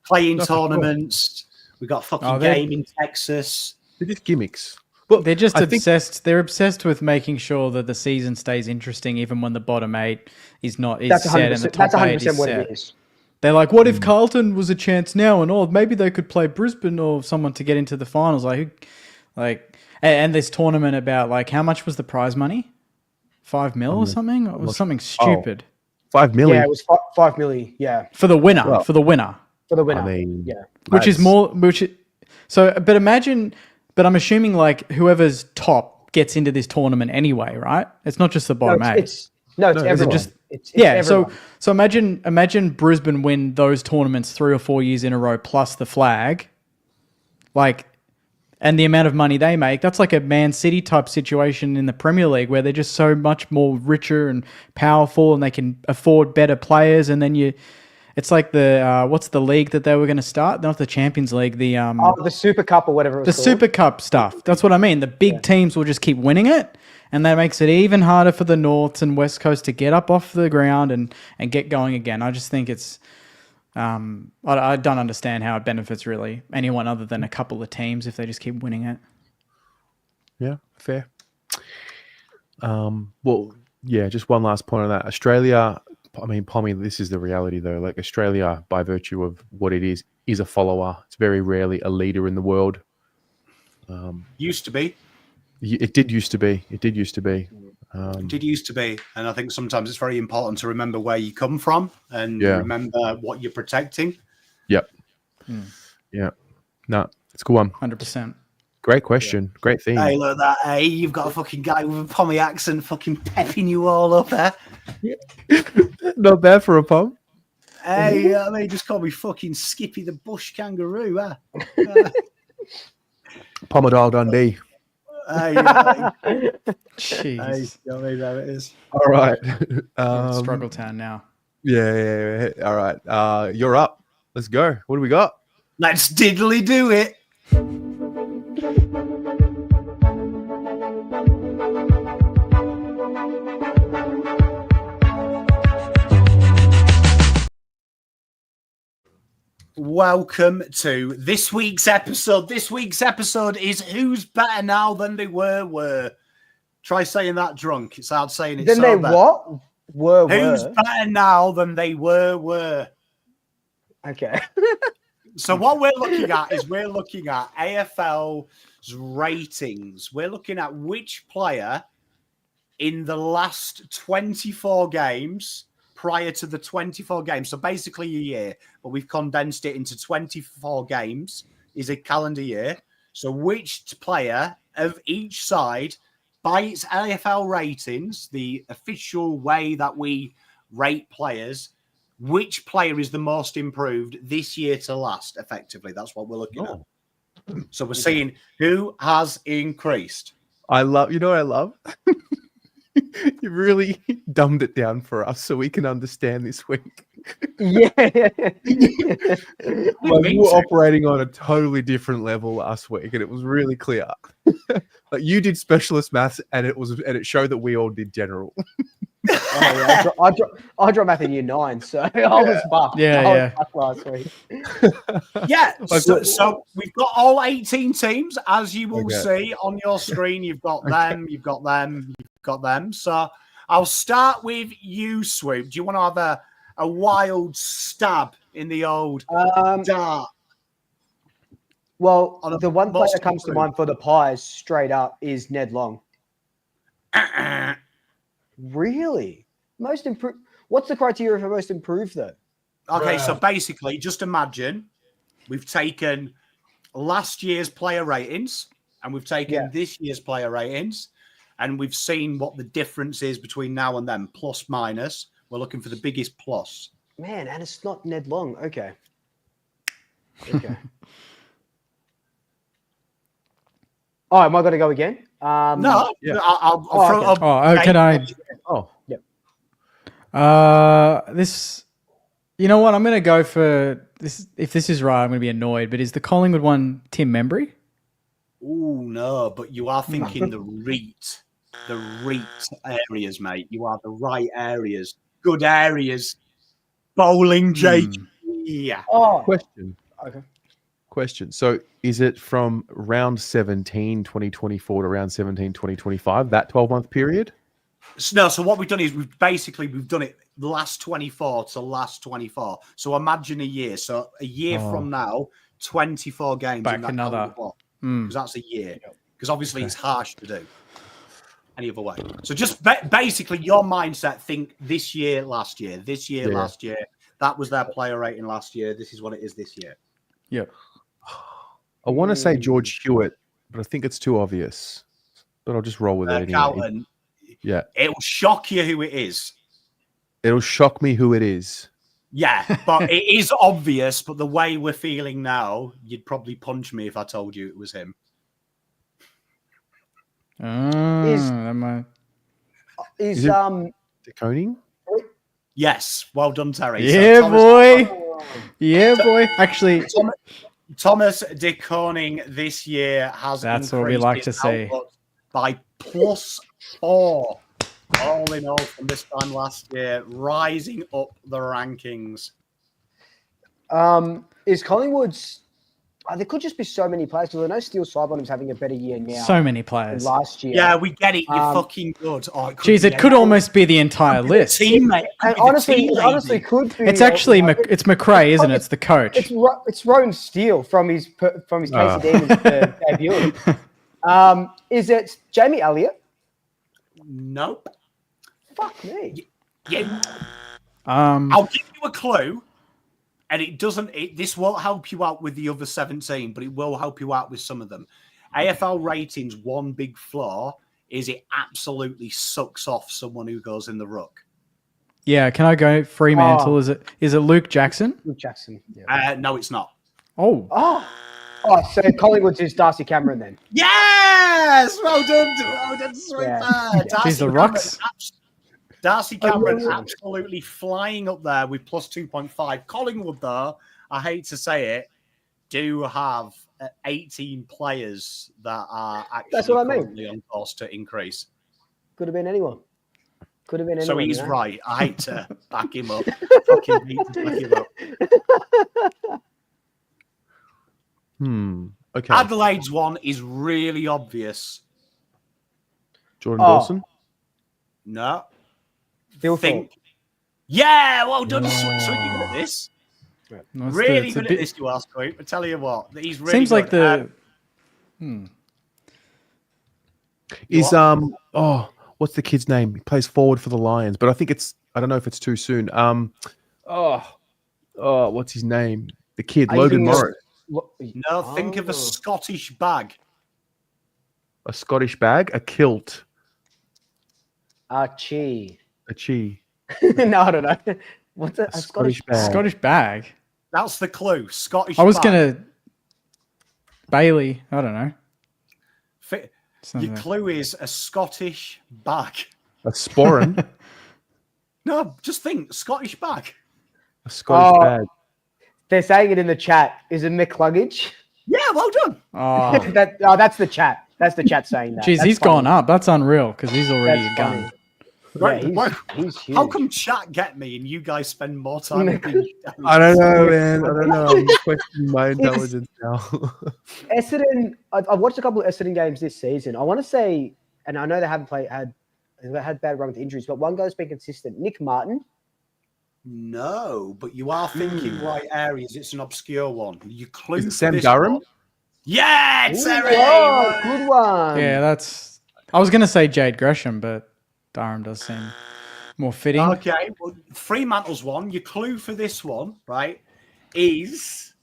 playing tournaments. We got a fucking game in Texas. They're just gimmicks. Well, they're just obsessed. They're obsessed with making sure that the season stays interesting, even when the bottom 8 is not set and the top 8 is set. It is. They're like, what if Carlton was a chance now and maybe they could play Brisbane or someone to get into the finals? And this tournament about like, how much was the prize money? 5 mil or something? It was something stupid. 5 million. Yeah, it was 5 million. Yeah, for the winner. Well, for the winner. I mean, which is more. But I'm assuming like whoever's top gets into this tournament anyway, right? It's not just the bottom 8. No, it's No, is it everyone. just- It's Yeah, everyone. so imagine Brisbane win those tournaments 3 or 4 years in a row plus the flag, like, and the amount of money they make. That's like a Man City type situation in the Premier League where they're just so much more richer and powerful, and they can afford better players. And then it's like the what's the league that they were going to start? Not the Champions League, the the Super Cup or whatever it the was called. Super Cup stuff. That's what I mean. The big teams will just keep winning it, and that makes it even harder for the Norths and West Coast to get up off the ground and get going again. I just think it's I don't understand how it benefits really anyone other than a couple of teams if they just keep winning it. Yeah, fair. Well, yeah, just one last point on that. Australia, I mean, Pommy, this is the reality though. Like Australia, by virtue of what it is a follower. It's very rarely a leader in the world. Used to be. It did used to be. It did used to be. It did used to be. And I think sometimes it's very important to remember where you come from and remember what you're protecting. Yep. Yeah. No, it's a good one. 100%. Great question. Yeah. Great theme. Hey, look at that. Hey, you've got a fucking guy with a Pommy accent fucking pepping you all up there. Not bad for a Pom. Hey, I mean, just call me fucking Skippy the Bush Kangaroo, huh? Pomodile Dundee. Hey, Jeez. you know what I mean? There it is. All right. Struggle town now. Yeah. All right. You're up. Let's go. What do we got? Let's diddly do it. Welcome to this week's episode. This week's episode is Who's Better Now Than They Were. Try saying that drunk. It's hard saying it. Then they what? Who's better now than they were? Okay. So what we're looking at is AFL's ratings. We're looking at which player in the last 24 games prior to the 24 games. So basically a year, but we've condensed it into 24 games is a calendar year. So which player of each side, by its AFL ratings, the official way that we rate players, which player is the most improved this year to last, effectively? That's what we're looking at. So we're seeing who has increased. I love, you know what I love? You really dumbed it down for us so we can understand this week. Yeah. Like we were operating on a totally different level last week, and it was really clear. Like you did specialist maths, and it showed that we all did general. I dropped math in year 9, so I was buffed. Yeah. I was buffed last week. Yeah, so we've got all 18 teams, as you will see on your screen. You've got them, you've got them, you've got them. So I'll start with you, Swoop. Do you want to have a wild stab in the old dart? Well, the one player that comes to mind for the Pies straight up is Ned Long. Really? Most improved? What's the criteria for most improved, though? Okay, so basically, just imagine we've taken last year's player ratings and we've taken this year's player ratings, and we've seen what the difference is between now and then, plus, minus. We're looking for the biggest plus. Man, and it's not Ned Long. Okay. Oh, am I going to go again? No. Yeah. I'll Can I? Oh, yep. This, you know what? I'm going to go for this. If this is right, I'm going to be annoyed. But is the Collingwood one Tim Membry? Oh no, but you are thinking the REIT areas, mate. You are the right areas, good areas. Bowling, Jake. Yeah. Oh, question. Okay. Question. So is it from round 17, 2024 to round 17, 2025, that 12-month period? No, so what we've done is we've done it last 24 to last 24. So imagine a year. So a year from now, 24 games. Back in that another. Because that's a year. Because obviously it's harsh to do any other way. So just basically your mindset, think this year, last year, last year. That was their player rating last year. This is what it is this year. Yep. I want to say George Hewitt, but I think it's too obvious. But I'll just roll with it anyway. Carlton, Yeah. It'll shock you who it is. It'll shock me who it is. Yeah, but it is obvious. But the way we're feeling now, you'd probably punch me if I told you it was him. Is DeConing? Yes, well done, Terry. Yeah, So boy. Yeah, boy. Actually, Thomas De Koning this year has that's what we like to see. By +4, all in all, from this time last year, rising up the rankings. Is Collingwood's? There could just be so many players. Because I know Steele Sidebottom's having a better year now. So many players. Than last year. Yeah, we get it. You're fucking good. Oh, it could almost be the entire list. Teammate. And honestly, it honestly could be. It's actually it's McRae, isn't it? It's the coach. It's Rowan Steele from his Casey Demons debut. Is it Jamie Elliott? Nope. Fuck me. Yeah. I'll give you a clue. And it doesn't. This won't help you out with the other 17, but it will help you out with some of them. AFL ratings, one big flaw is it absolutely sucks off someone who goes in the ruck. Yeah, can I go Fremantle? Is it Luke Jackson? Luke Jackson. Yeah. No, it's not. Oh, so Collingwood's is Darcy Cameron then. Yes, well done, sweet. He's the Rucks. Darcy Cameron absolutely flying up there with +2.5. Collingwood, though, I hate to say it, do have 18 players that are actually currently on course to increase. Could have been anyone. So he's right. I hate to back him up. Fucking hate to back him up. Okay. Adelaide's one is really obvious. Jordan Dawson? No. Think. Yeah, well done. So you're good at this. No, really good at this, you are, Scoop. I tell you what, he's really seems like good. What's the kid's name? He plays forward for the Lions, but I don't know if it's too soon. What's his name? The kid, Logan Morris. No, think of a Scottish bag. A Scottish bag? A kilt. A chi. No, I don't know. What's a Scottish bag? Scottish bag. That's the clue. Scottish. I was gonna Bailey. I don't know. Your clue is a Scottish bag. A sporran. No, just think Scottish bag. A Scottish bag. They're saying it in the chat. Is it McLuggage? Yeah, well done. That's the chat. That's the chat saying that. Jeez, he's gone up. That's unreal because he's already a gun. Funny. Yeah, he's huge. How come chat get me and you guys spend more time with me? I don't know, man. I don't know. I'm questioning my intelligence now. Essendon, I've watched a couple of Essendon games this season. I want to say, and I know they haven't had bad run with injuries, but one guy's been consistent. Nick Martin. No, but you are thinking right areas. It's an obscure one. You clue is it Sam Durham? Yeah, Terry. Oh, good one. Yeah, I was going to say Jade Gresham, but Durham does seem more fitting. Okay, well, Fremantle's one. Your clue for this one, right, is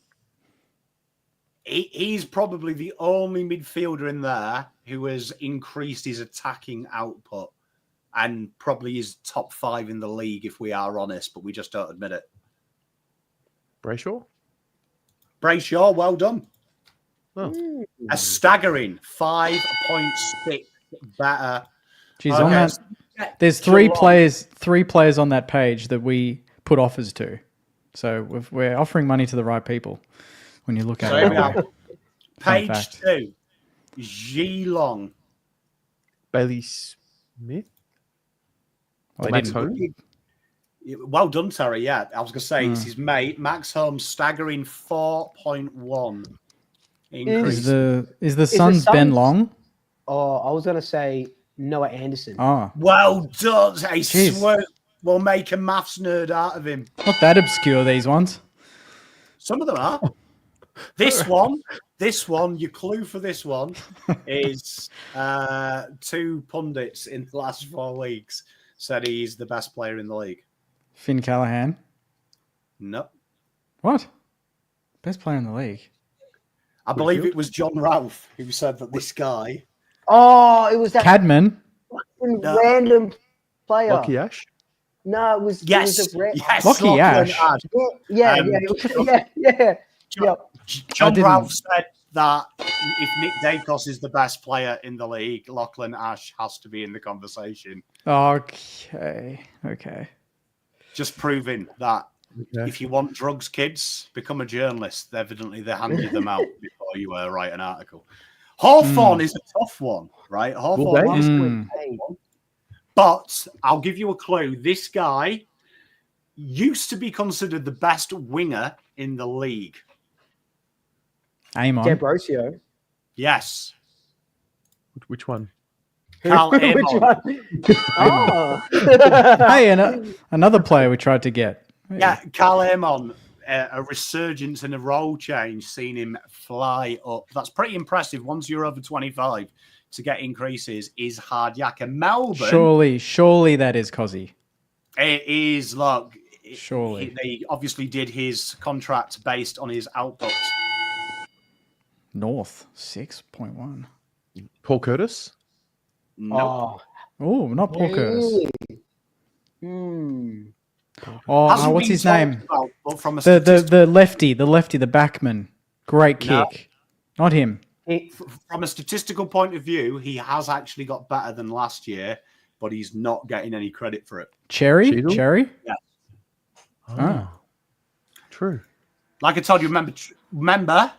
he's probably the only midfielder in there who has increased his attacking output and probably is top 5 in the league, if we are honest, but we just don't admit it. Brayshaw, well done. Oh. A staggering 5.6 better. Jeez, on that, there's three players on that page that we put offers to. So we're offering money to the right people when you look at it. Page 2, Geelong. Bailey Smith. Well done, Terry. Yeah, I was going to say it's his mate, Max Holmes, staggering 4.1 increase. Is the Suns Ben Long? Oh, I was going to say Noah Anderson. Oh, well done. I swear we'll make a maths nerd out of him. Not that obscure, these ones. Some of them are. This one, your clue for this one is 2 pundits in the last 4 weeks said he's the best player in the league. Finn Callahan? No. What? Best player in the league? I believe it was John Ralph who said that this guy. Oh, it was that. Cadman. Random player. Lockie Ash? No, it was. Yes, It was yes. Lockie Ash. Yeah. John Ralph said that if Nick Dacos is the best player in the league, Lachlan Ash has to be in the conversation. Okay. Just proving that if you want drugs, kids, become a journalist. Evidently, they hand you them out before you write an article. Hawthorne is a tough one, right? Hawthorne is a tough one. But I'll give you a clue. This guy used to be considered the best winger in the league. Amon. D'Ambrosio. Yes. Which one? Carl Which Amon. one? Oh. Hey, another player we tried to get. Yeah, Carl Amon, a resurgence and a role change, seen him fly up. That's pretty impressive. Once you're over 25, to get increases is hard yak. And Melbourne... Surely that is Cozzy. It is, look... Surely. They obviously did his contract based on his output. North, 6.1. Paul Curtis? No. Oh, not Paul Curtis. Hmm. Oh, what's his name? About, from a the lefty, the backman. Great kick. No. Not him. From a statistical point of view, he has actually got better than last year, but he's not getting any credit for it. Cherry? Yeah. Oh. True. Like I told you, remember,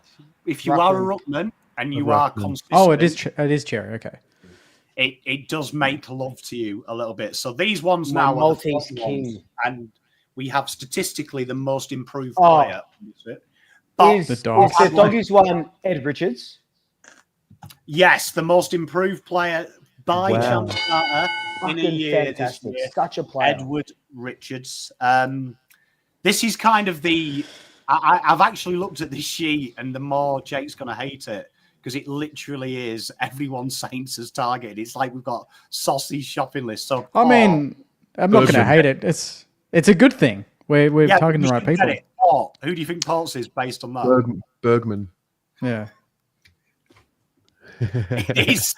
if you are a ruckman and you are consistent... Oh, it is Cherry, okay. It does make love to you a little bit. So these ones My now Maltese are the king. ones, and we have statistically the most improved player. Is the doggies one Ed Richards? Yes, the most improved player by chance starter in a year. Fantastic. This year, such a player. Edward Richards. This is kind of the... I've actually looked at this sheet, and the more Jake's going to hate it, because it literally is everyone Saints as targeted. It's like we've got saucy shopping lists. So I mean, I'm not going to hate it. It's a good thing. We're targeting the right people. Who do you think Ports is based on that? Bergman. Yeah. It is.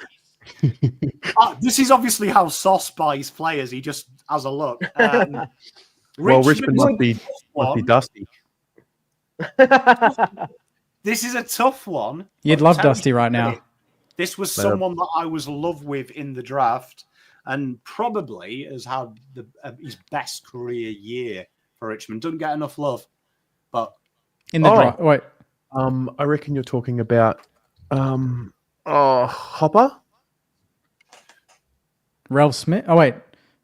This is obviously how Sauce buys players. He just has a look. Richmond must be Dusty. This is a tough one. You'd love Dusty right now. This was someone that I was in love with in the draft and probably has had his best career year for Richmond. Doesn't get enough love, but in the draft. Wait, I reckon you're talking about Hopper, Ralph Smith. Oh wait,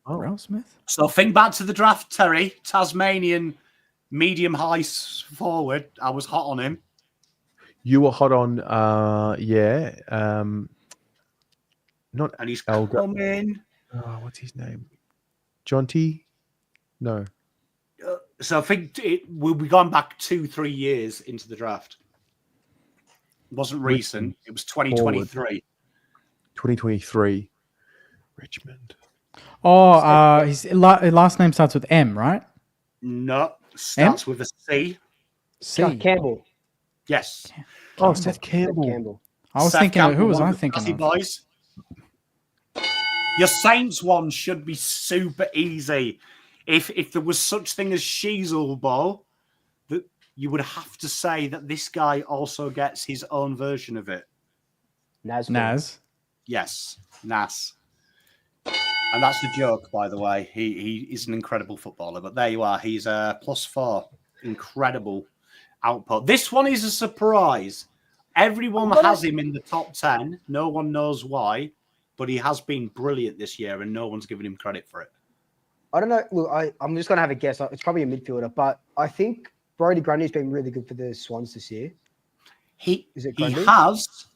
Ralph Smith. So think back to the draft, Terry. Tasmanian medium high forward. I was hot on him. You were hot on, not and he's Elga. coming. What's his name? Jonty? No. So I think we'll be going back 2-3 years into the draft. It wasn't recent. It was 2023. 2023. Richmond. Oh, his last name starts with M, right? No, starts with a C. Campbell. Yes. Oh, Seth Campbell. I was thinking, who was I thinking of? Boys. Your Saints one should be super easy. If there was such thing as Sheezel, that you would have to say that this guy also gets his own version of it. Naz. Yes, Nas. And that's the joke, by the way. He is an incredible footballer. But there you are. He's a +4. Incredible output. This one is a surprise. Everyone has him in the top 10. No one knows why. But he has been brilliant this year, and no one's given him credit for it. I don't know. Look, I'm just going to have a guess. It's probably a midfielder. But I think Brodie Grundy's been really good for the Swans this year. He has.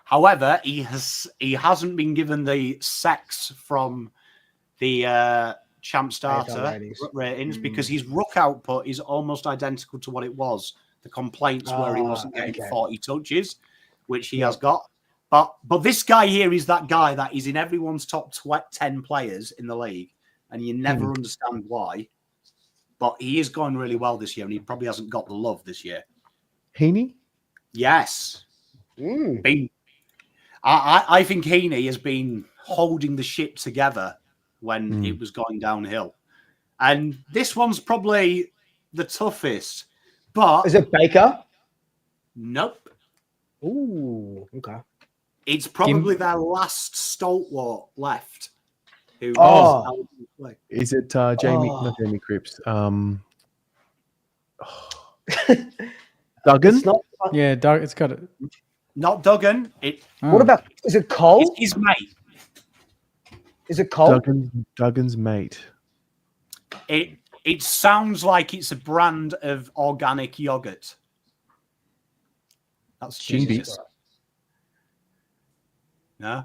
However, he hasn't been given the sex from the champ starter ratings because his ruck output is almost identical to what it was. The complaints were he wasn't getting 40 touches, which he has got. But this guy here is that guy that is in everyone's top 10 players in the league, and you never understand why. But he is going really well this year, and he probably hasn't got the love this year. Heaney? Yes. I think Heaney has been holding the ship together when it was going downhill. And this one's probably the toughest. But is it Baker? Nope. Ooh, okay. It's probably their last stalwart left. Is it Jamie? Not Jamie Cripps. Duggan? It's not, Yeah, Doug. It's got it. Not Duggan. What about, is it Cole? It's his mate. Is it Cole? Duggan's mate. It sounds like it's a brand of organic yogurt. That's Jinbies. No.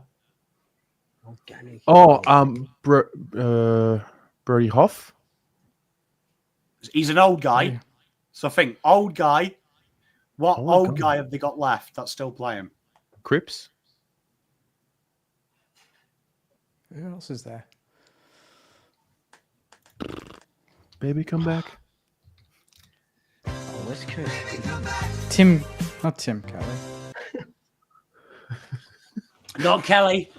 Organic. Brody Hoff. He's an old guy. Yeah. So I think old guy. What old guy. guy have they got left that's still playing? Cripps. Who else is there? Baby, come back. Oh, West Coast. Not Tim Kelly. Not Kelly.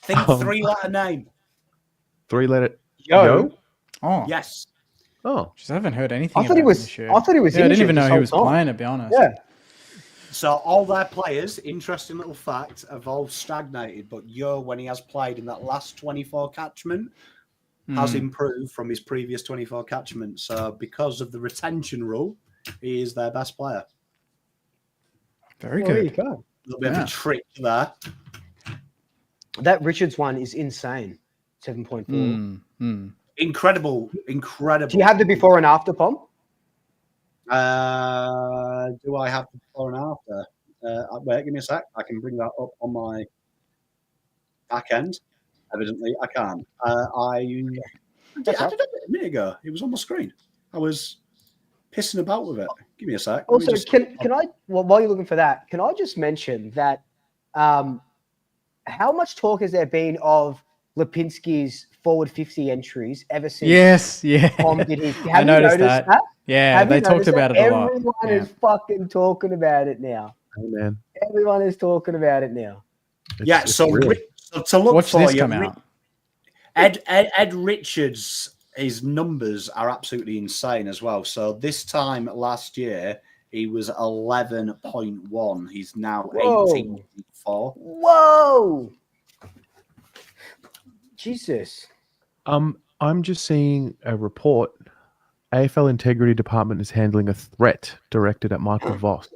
Think 3-letter name. 3-letter. Yo. Oh, Yes. Oh, Jeez, I haven't heard anything. I thought he about was. him this year. I thought he was. Yeah, I didn't injured even know this he whole was time. playing. To be honest. Yeah. So all their players, interesting little fact, have all stagnated. But Yo, when he has played in that last 24 catchment, has improved from his previous 24 catchment. So because of the retention rule, he is their best player. Very There you good. go. A little bit of a trick there. That Richards one is insane. 7.4. Incredible. Do you have the before and after, Pom? Do I have the before and after? Wait, give me a sec. I can bring that up on my back end. Evidently, I can't. I did it a minute ago. It was on my screen. I was pissing about with it. Give me a sec. Also, can I, while you're looking for that, can I just mention that how much talk has there been of Lipinski's forward 50 entries ever since Yes, yeah. Tom did his? I noticed that. Yeah, Have they you talked noticed about that? it a lot. Everyone Yeah. is fucking talking about it now. hey man. Everyone is talking about it now. So real. to look Watch for this you, come out. Ed Richards, his numbers are absolutely insane as well. So this time last year, he was 11.1. He's now 18.4. Whoa! Jesus. I'm just seeing a report. AFL Integrity Department is handling a threat directed at Michael Voss.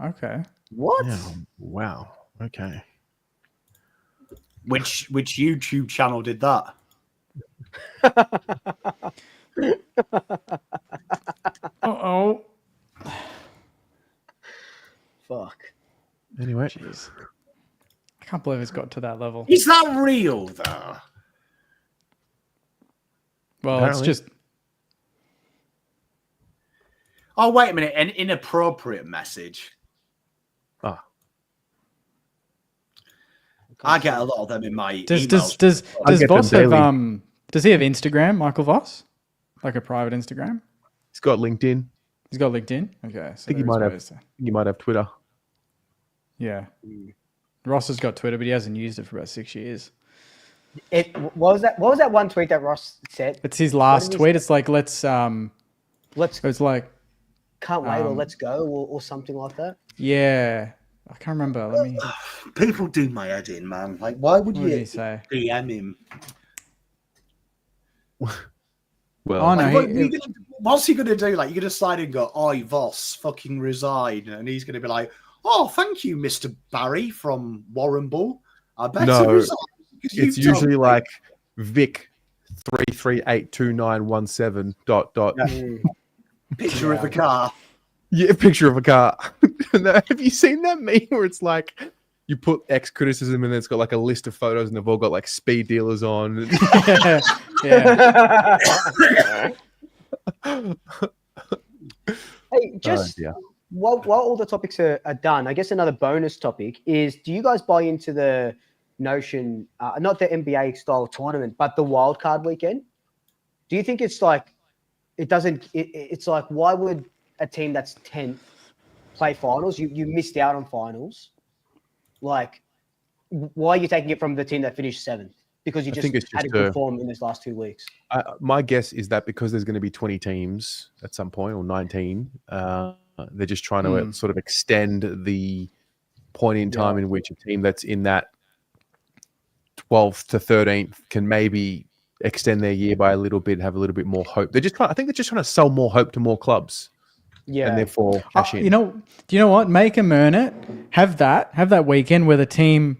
Okay. What? Yeah. Wow. Okay. Which YouTube channel did that? Uh-oh. Fuck. Anyway. Jeez. I can't believe it's got to that level. Is that real though? Well, Apparently. it's just... Oh, wait a minute. An inappropriate message. Ah. I get a lot of them in my Does emails. does get Voss them have daily. does he have Instagram, Michael Voss? Like a private Instagram? He's got LinkedIn. He's got LinkedIn? Okay. So I think he might have Twitter. Yeah. Ross has got Twitter, but he hasn't used it for about 6 years. What was that one tweet that Ross said? It's his last did he tweet. It's like Let's it's like can't wait or let's go or something like that. yeah. I can't remember. Let me People do my head in, man. Like, why would what did he you say? DM him? Well, Oh, no, Like, what's he going to do? Like, you're going to slide and go, "Oi, Voss, fucking resign," and he's going to be like, "Oh, thank you, Mr. Barry from Warren Bull. I better No, resign." because it's you told usually me." like Vic 338917 ... Yeah. Picture of a car. Yeah, a picture of a car. Have you seen that meme where it's like you put X criticism and then it's got like a list of photos and they've all got like speed dealers on? yeah. Yeah. Hey, just while all the topics are done, I guess another bonus topic is: do you guys buy into the notion, not the NBA style tournament, but the wild card weekend? Do you think it's like it doesn't? It's like, why would a team that's 10th play finals? You missed out on finals. Like, why are you taking it from the team that finished 7th? Because you just had a good form in those last 2 weeks. My guess is that because there's going to be 20 teams at some point, or 19, they're just trying to sort of extend the point in time in which a team that's in that 12th to 13th can maybe extend their year by a little bit, have a little bit more hope. I think they're just trying to sell more hope to more clubs. Yeah. And therefore cash in. Do you know what? Make them earn it. Have that weekend where the team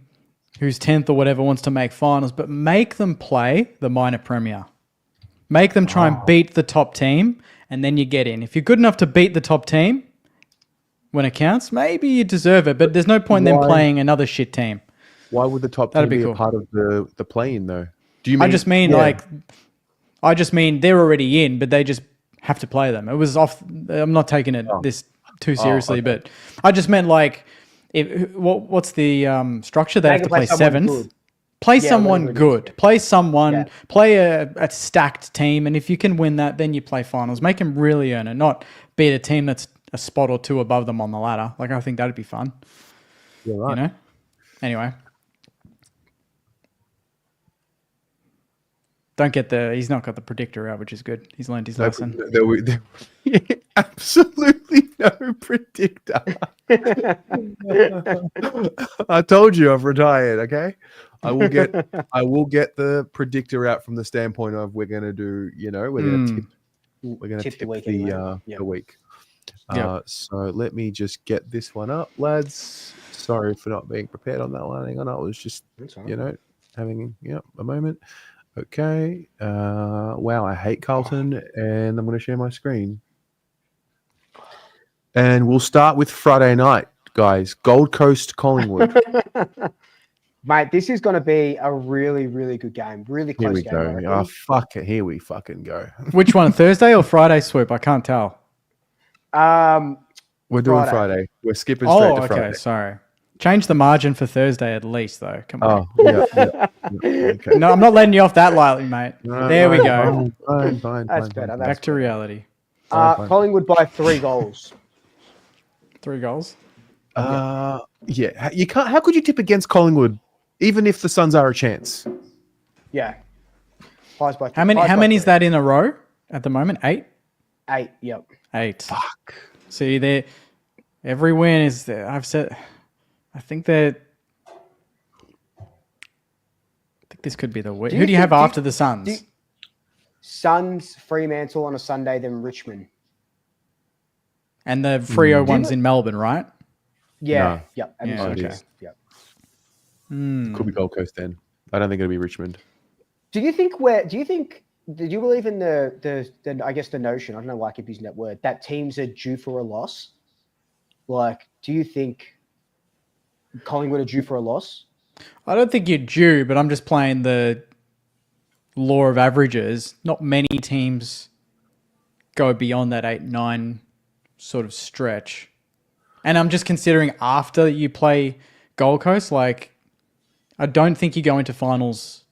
who's 10th or whatever wants to make finals, but make them play the minor premier. Make them try and beat the top team, and then you get in. If you're good enough to beat the top team when it counts, maybe you deserve it, but there's no point in them playing another shit team. Why would the top team be a part of the play-in, though? Do you mean? I just mean they're already in, but they just have to play them. It was off. I'm not taking it this too seriously, but I just meant like, what's the structure? They have to play 7th. Play someone good. Play someone. Play a stacked team, and if you can win that, then you play finals. Make them really earn it, not beat a team that's a spot or two above them on the ladder. Like, I think that'd be fun. Yeah, right. You know. Anyway. He's not got the predictor out, which is good. He's learned his lesson. Absolutely no predictor. I told you I've retired, okay? I will get the predictor out from the standpoint of we're going to do, we're going to tip the week. So let me just get this one up, lads. Sorry for not being prepared on that one. Hang on, I was just, having a moment. Okay. Wow, I hate Carlton, and I'm going to share my screen. And we'll start with Friday night, guys. Gold Coast, Collingwood. Mate, this is going to be a really, really good game. Really close game. Here we go. Oh, fuck it. Here we fucking go. Which one, Thursday or Friday, Swoop? I can't tell. We're doing Friday. We're skipping straight to Friday. Okay, sorry. Change the margin for Thursday at least, though. Come on. Okay. No, I'm not letting you off that lightly, mate. There we go. Fine. That's better. Back to reality. Collingwood by 3 goals. 3 goals? Yeah. You can't. How could you tip against Collingwood, even if the Suns are a chance? Yeah. How many is that in a row at the moment? 8? 8. Yep. 8. Fuck. See, every win is there. I think this could be the week. Who do you have after the Suns? Suns, Fremantle on a Sunday, then Richmond. And the Freo one's in Melbourne, right? Yeah. No. Yep. Okay. Yep. Could be Gold Coast then. I don't think it'll be Richmond. Do you believe in the I guess the notion, I don't know why I keep using that word, that teams are due for a loss? Like, do you think Collingwood are due for a loss? I don't think you're due, but I'm just playing the law of averages. Not many teams go beyond that 8-9 sort of stretch. And I'm just considering after you play Gold Coast, like, I don't think you go into finals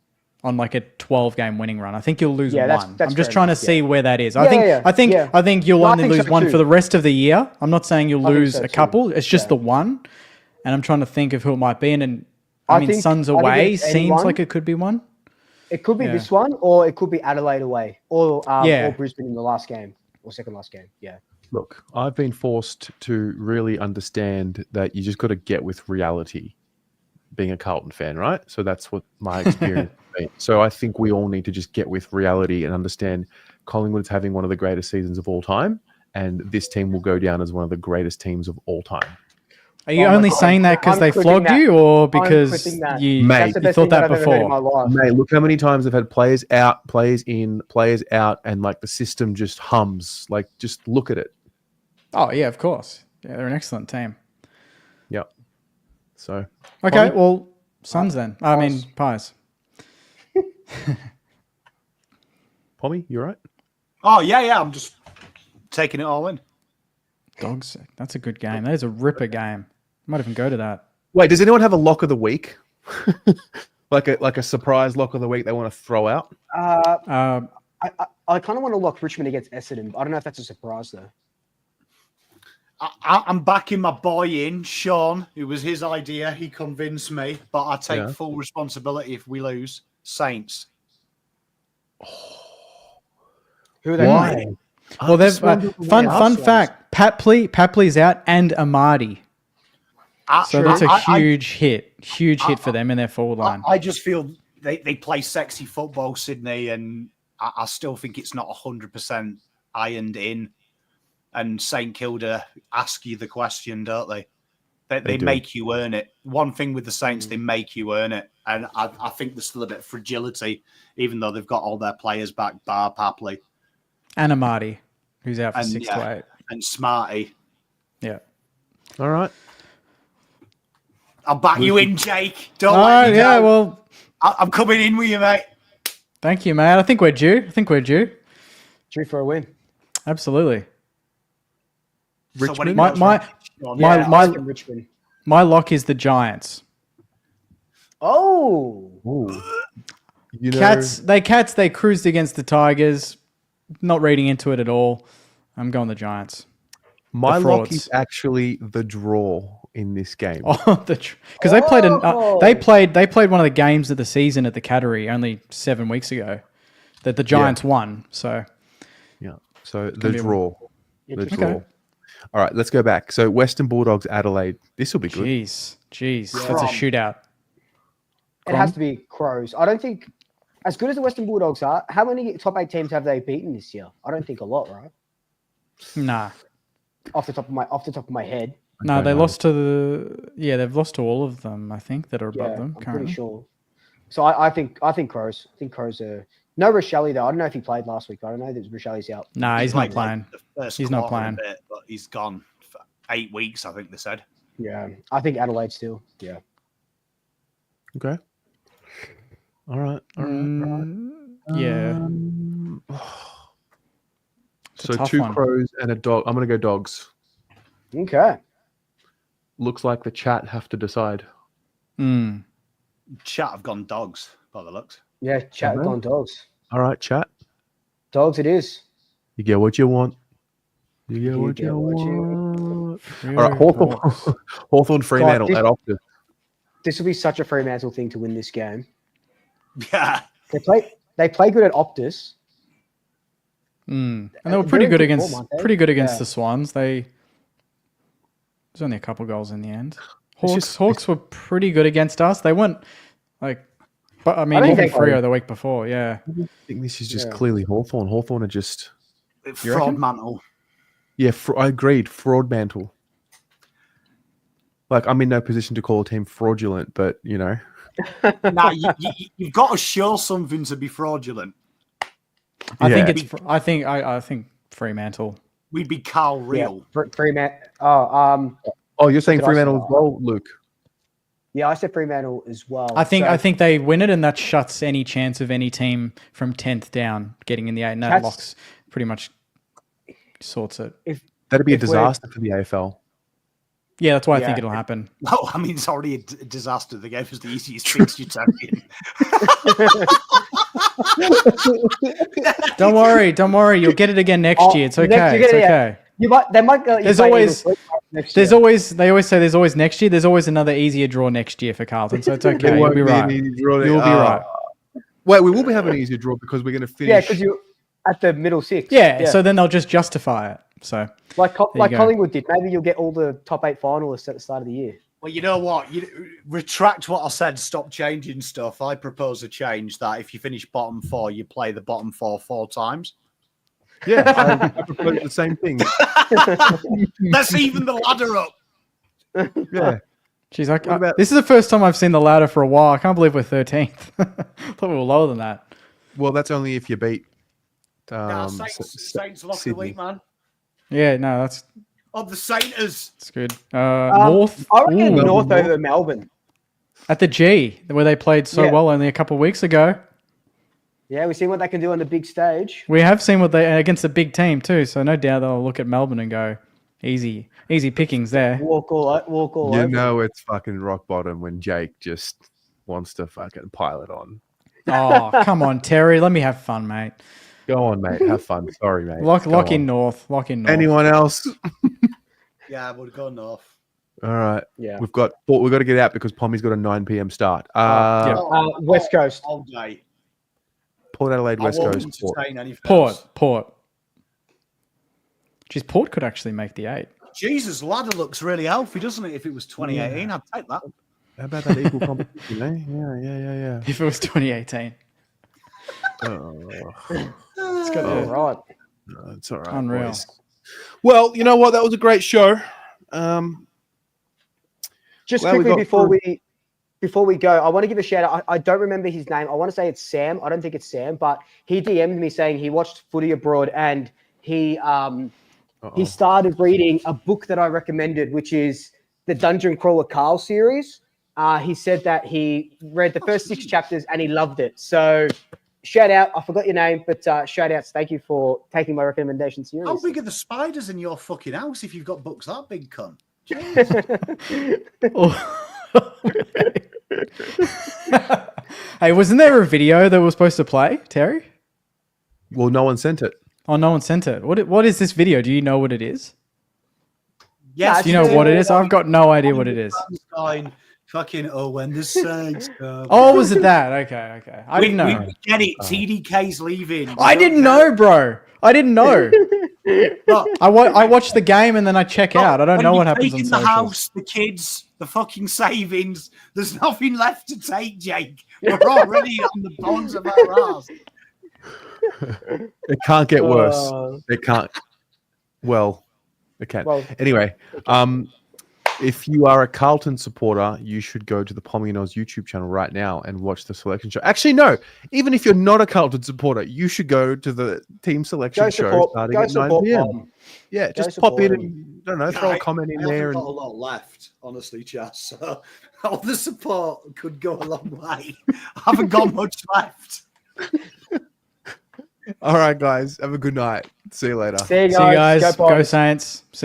on like a 12-game winning run. I think you'll lose one. I'm just trying to see where that is. I think you'll only lose one for the rest of the year. I'm not saying you'll lose a couple. It's just the one. And I'm trying to think of who it might be. And I mean, Suns away seems like it could be one. It could be this one, or it could be Adelaide away, or Brisbane in the last game, or second last game. Yeah. Look, I've been forced to really understand that you just got to get with reality being a Carlton fan, right? So that's what my experience has been. So I think we all need to just get with reality and understand Collingwood's having one of the greatest seasons of all time, and this team will go down as one of the greatest teams of all time. Are you only saying that because they flogged you, or because you thought that before? Mate, look how many times they've had players out, players in, players out, and like the system just hums. Like, just look at it. Oh, yeah, of course. Yeah, they're an excellent team. Yep. So. Okay, well, Suns then. I mean, Pies. Pommy, you all right? Oh, yeah. I'm just taking it all in. Dogs. That's a good game. That is a ripper game. Might even go to that. Wait, does anyone have a lock of the week? like a surprise lock of the week they want to throw out? I kind of want to lock Richmond against Essendon. I don't know if that's a surprise though. I'm backing my boy in, Sean. It was his idea. He convinced me, but I take full responsibility if we lose. Saints. Who are they Why? playing? Well, they've fun fact. Papley's out and Amadi. So that's a huge hit for them in their forward line. I just feel they play sexy football, Sydney, and I still think it's not 100% ironed in. And St Kilda ask you the question, don't they? They make you earn it. One thing with the Saints, they make you earn it. And I think there's still a bit of fragility, even though they've got all their players back, bar Papley. And Amadi, who's out for 6 to 8. And Smarty. Yeah. All right. I'll back you in, Jake. Don't let me down. Well, I'm coming in with you, mate. Thank you, mate. I think we're due. Due for a win. Absolutely. Richmond? My lock is the Giants. Oh. Cats, they cruised against the Tigers. Not reading into it at all. I'm going the Giants. My lock is actually the draw in this game. Oh, because they played one of the games of the season at the Cattery only 7 weeks ago that the Giants won. So the draw. The draw. Okay. All right, let's go back. So Western Bulldogs, Adelaide. This will be good. Jeez. That's a shootout. It has to be Crows. I don't think, as good as the Western Bulldogs are, how many top 8 teams have they beaten this year? I don't think a lot, right? Nah. Off the top of my head. No, they lost to they've lost to all of them, I think, that are above them. I'm pretty sure. So I think Crows. I think Crows are no Rochelle though. I don't know if he played last week. I don't know that Rochelle's out. Nah, he's not playing. He's not playing. But he's gone for 8 weeks, I think they said. Yeah. I think Adelaide still. Yeah. Okay. All right. Yeah. So 2 Crows and a dog. I'm going to go Dogs. Okay. Looks like the chat have to decide. Chat have gone Dogs by the looks. Yeah, chat have gone Dogs. All right, chat. Dogs it is. You get what you want. You get what you want. All right, Hawthorn Fremantle at Optus. This will be such a Fremantle thing to win this game. Yeah. They play good at Optus. And they were pretty good against the Swans. There's only a couple goals in the end. Hawks were pretty good against us. They weren't but I mean, even Freo the week before, yeah. I think this is just clearly Hawthorn. Hawthorn are just fraud mantle. Yeah, I agreed. Fraud mantle. I'm in no position to call a team fraudulent, but Nah, you've got to show something to be fraudulent. I think Fremantle. We'd be Carl Real. Yeah, Fremantle. Oh, you're saying Fremantle as well, Luke? Yeah, I said Fremantle as well. I think they win it, and that shuts any chance of any team from 10th down getting in the 8. And that locks pretty much sorts it. That'd be a disaster for the AFL. Yeah, that's why I think it'll happen. No, I mean, it's already a disaster. The game was the easiest fixture champion. Don't worry. You'll get it again next year. It's okay. It's okay. They might go. They always say there's always next year. There's always another easier draw next year for Carlton. So it's okay. You'll be right. You'll be right. Wait, we will be having an easier draw because we're going to finish. Yeah, because you're at the middle 6. Yeah, so then they'll just justify it. So like Collingwood did. Maybe you'll get all the top 8 finalists at the start of the year. Well, you know what? Retract what I said. Stop changing stuff. I propose a change that if you finish bottom 4, you play the bottom 4 times. Yeah, I propose the same thing. Let's even the ladder up. Yeah. She's like, this is the first time I've seen the ladder for a while. I can't believe we're 13th. I thought we were lower than that. Well, that's only if you beat Saints lock of the week, man. Yeah, no, that's... Of the Sainters. It's good. North. I reckon North over Melbourne. At the G, where they played so well only a couple of weeks ago. Yeah, we've seen what they can do on the big stage. We have seen what they against a big team too, so no doubt they'll look at Melbourne and go, easy pickings there. Walk all over. You know it's fucking rock bottom when Jake just wants to fucking pile it on. Oh, come on, Terry. Let me have fun, mate. Go on, mate. Have fun. Sorry, mate. Lock in North. Anyone else? Yeah, I would have gone north. All right. Yeah. We've got to get out because Pommy's got a 9 p.m. start. West Coast. All day. Port Adelaide, West Coast. Port. Geez, Port could actually make the 8. Jesus, ladder looks really healthy, doesn't it? If it was 2018, I'd take that. How about that equal competition, eh? Yeah. If it was 2018. It's got all right. No, it's all right. Unreal. Boys. Well, you know what? That was a great show. Just quickly before we go, I want to give a shout out. I don't remember his name. I want to say it's Sam. I don't think it's Sam, but he DM'd me saying he watched Footy Abroad and he started reading a book that I recommended, which is the Dungeon Crawler Carl series. He said that he read the first 6 chapters and he loved it. So shout out. I forgot your name, but shout outs. Thank you for taking my recommendation seriously. How big are the spiders in your fucking house if you've got books that big, cunt? Hey, wasn't there a video that was supposed to play, Terry? Well, no one sent it. Oh, no one sent it. What is this video? Do you know what it is? Yes. Do you know what it is? I've got no idea what it is. Fucking when the saints come. Oh, was it that? Okay. I didn't know. We get it. TDK's leaving. I didn't know, bro. I didn't know. I watch the game and then I check out. I don't know what happens on the socials. house, the kids, the fucking savings. There's nothing left to take, Jake. We're already on the bonds of our ass. It can't get worse. It can't. Well, it can. Well, anyway, if you are a Carlton supporter, you should go to the Pommy and Oz YouTube channel right now and watch the selection show. Actually, no. Even if you're not a Carlton supporter, you should go to the team selection show starting at 9 p.m. Yeah, just pop in and, I don't know, throw a comment in there. I've got a lot left, honestly, Chas. So all the support could go a long way. I haven't got much left. All right, guys. Have a good night. See you later. See you guys. Go Saints. See you.